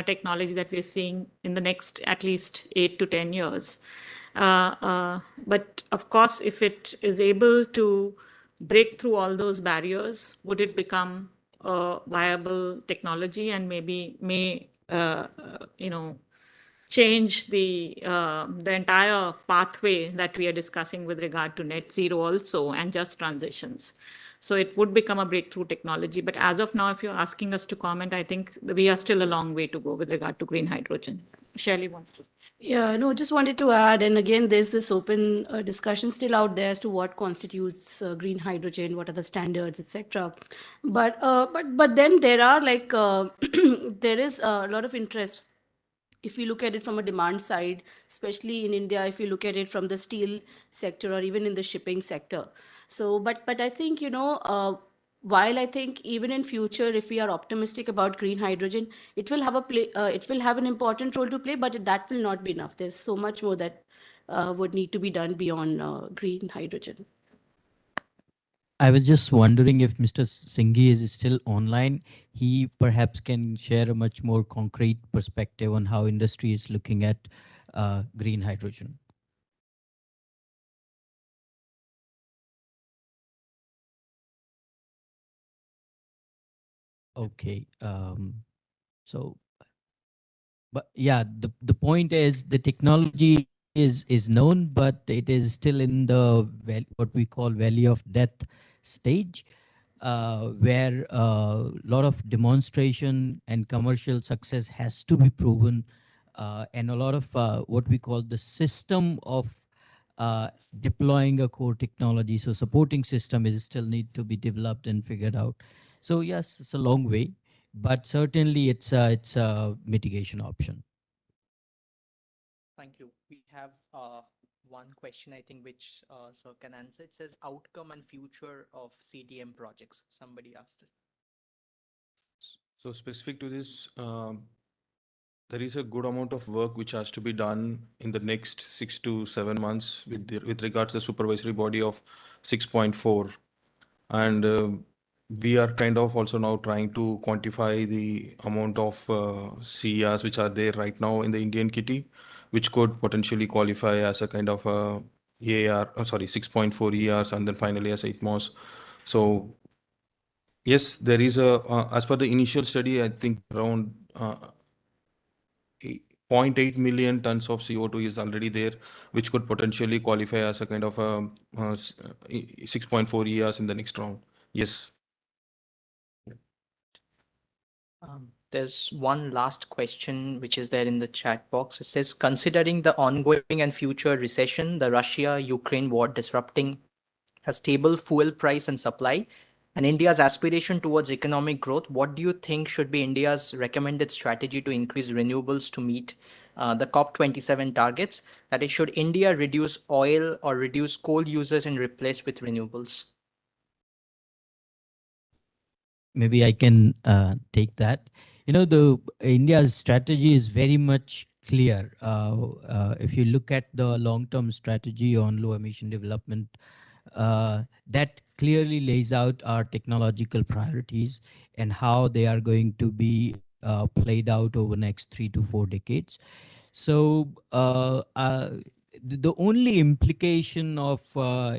technology that we're seeing in the next at least 8 to 10 years. But of course, if it is able to break through all those barriers, would it become a viable technology and maybe may change the entire pathway that we are discussing with regard to net zero also and just transitions. So it would become a breakthrough technology. But as of now, if you're asking us to comment, I think we are still a long way to go with regard to green hydrogen. Shelley wants to. Yeah, no, just wanted to add, and again, there's this open discussion still out there as to what constitutes green hydrogen, what are the standards, etc. But then there are like there is a lot of interest if you look at it from a demand side, especially in India, if you look at it from the steel sector or even in the shipping sector. So, but I think while I think even in future, if we are optimistic about green hydrogen, it will have it will have an important role to play, but that will not be enough. There's so much more that would need to be done beyond green hydrogen. I was just wondering if Mr. Singhi is still online. He perhaps can share a much more concrete perspective on how industry is looking at green hydrogen. Okay. So, but yeah, the point is the technology is known, but it is still in the what we call valley of death stage, where a lot of demonstration and commercial success has to be proven, and a lot of what we call the system of deploying a core technology. So supporting system is still need to be developed and figured out. So yes, it's a long way, but certainly it's a mitigation option. Thank you. We have one question, I think, which Sir can answer. It says outcome and future of CDM projects. Somebody asked it. So specific to this, there is a good amount of work which has to be done in the next 6 to 7 months with regards to the supervisory body of 6.4. And we are kind of also now trying to quantify the amount of CERs which are there right now in the Indian kitty, which could potentially qualify as a kind of a EAR, sorry, 6.4 ERs, and then finally as 8 MOS. So yes, there is as per the initial study, I think around 0.8 million tons of CO2 is already there, which could potentially qualify as a kind of a 6.4 ERs in the next round. Yes. There's one last question which is there in the chat box. It says, considering the ongoing and future recession, the Russia-Ukraine war disrupting a stable fuel price and supply, and India's aspiration towards economic growth, what do you think should be India's recommended strategy to increase renewables to meet the COP-27 targets? That is, should India reduce oil or reduce coal users and replace with renewables? Maybe I can take that. The India's strategy is very much clear. If you look at the long-term strategy on low emission development, that clearly lays out our technological priorities and how they are going to be played out over the next 3 to 4 decades. So the only implication of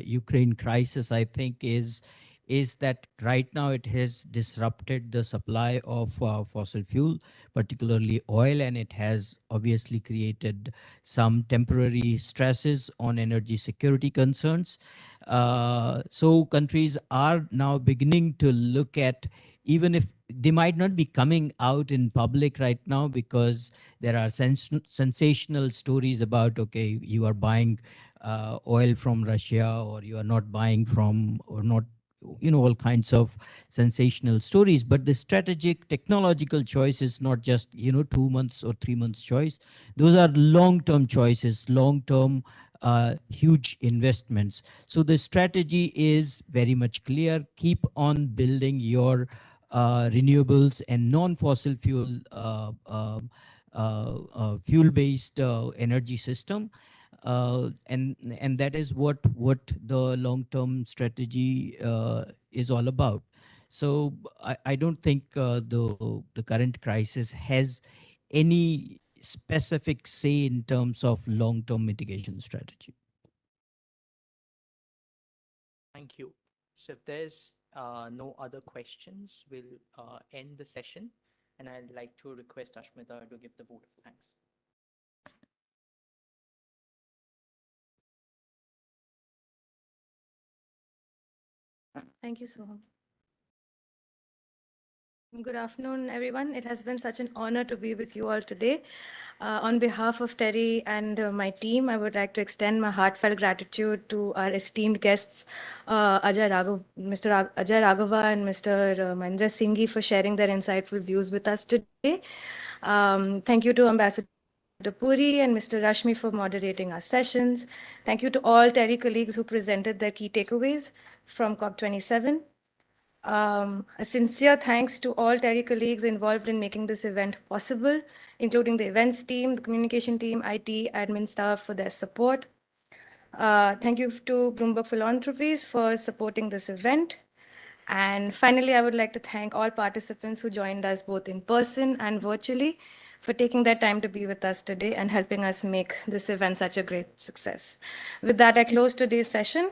Ukraine crisis, I think, is that right now it has disrupted the supply of fossil fuel, particularly oil, and it has obviously created some temporary stresses on energy security concerns. So countries are now beginning to look at, even if they might not be coming out in public right now because there are sensational stories about, okay, you are buying oil from Russia, or you are not buying from, or not all kinds of sensational stories, but the strategic technological choice is not just 2 months or 3 months choice. Those are long term choices, long term huge investments. So the strategy is very much clear: keep on building your renewables and non-fossil fuel fuel-based energy system, and that is what the long-term strategy is all about. So I don't think the current crisis has any specific say in terms of long-term mitigation strategy. Thank you. So if there's no other questions, we'll end the session. And I'd like to request Ashmita to give the vote of thanks. Thank you, Soham. Good afternoon, everyone. It has been such an honor to be with you all today. On behalf of Terry and my team, I would like to extend my heartfelt gratitude to our esteemed guests, Mr. Ajay Raghava and Mr. Mahendra Singhi, for sharing their insightful views with us today. Thank you to Ambassador Puri and Mr. Rashmi for moderating our sessions. Thank you to all Terry colleagues who presented their key takeaways from COP27. A sincere thanks to all Terry colleagues involved in making this event possible, including the events team, the communication team, IT, admin staff for their support. Thank you to Bloomberg Philanthropies for supporting this event. And finally, I would like to thank all participants who joined us both in person and virtually for taking their time to be with us today and helping us make this event such a great success. With that, I close today's session.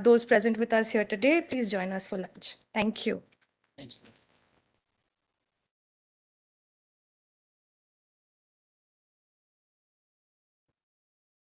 Those present with us here today, please join us for lunch. Thank you. Thank you.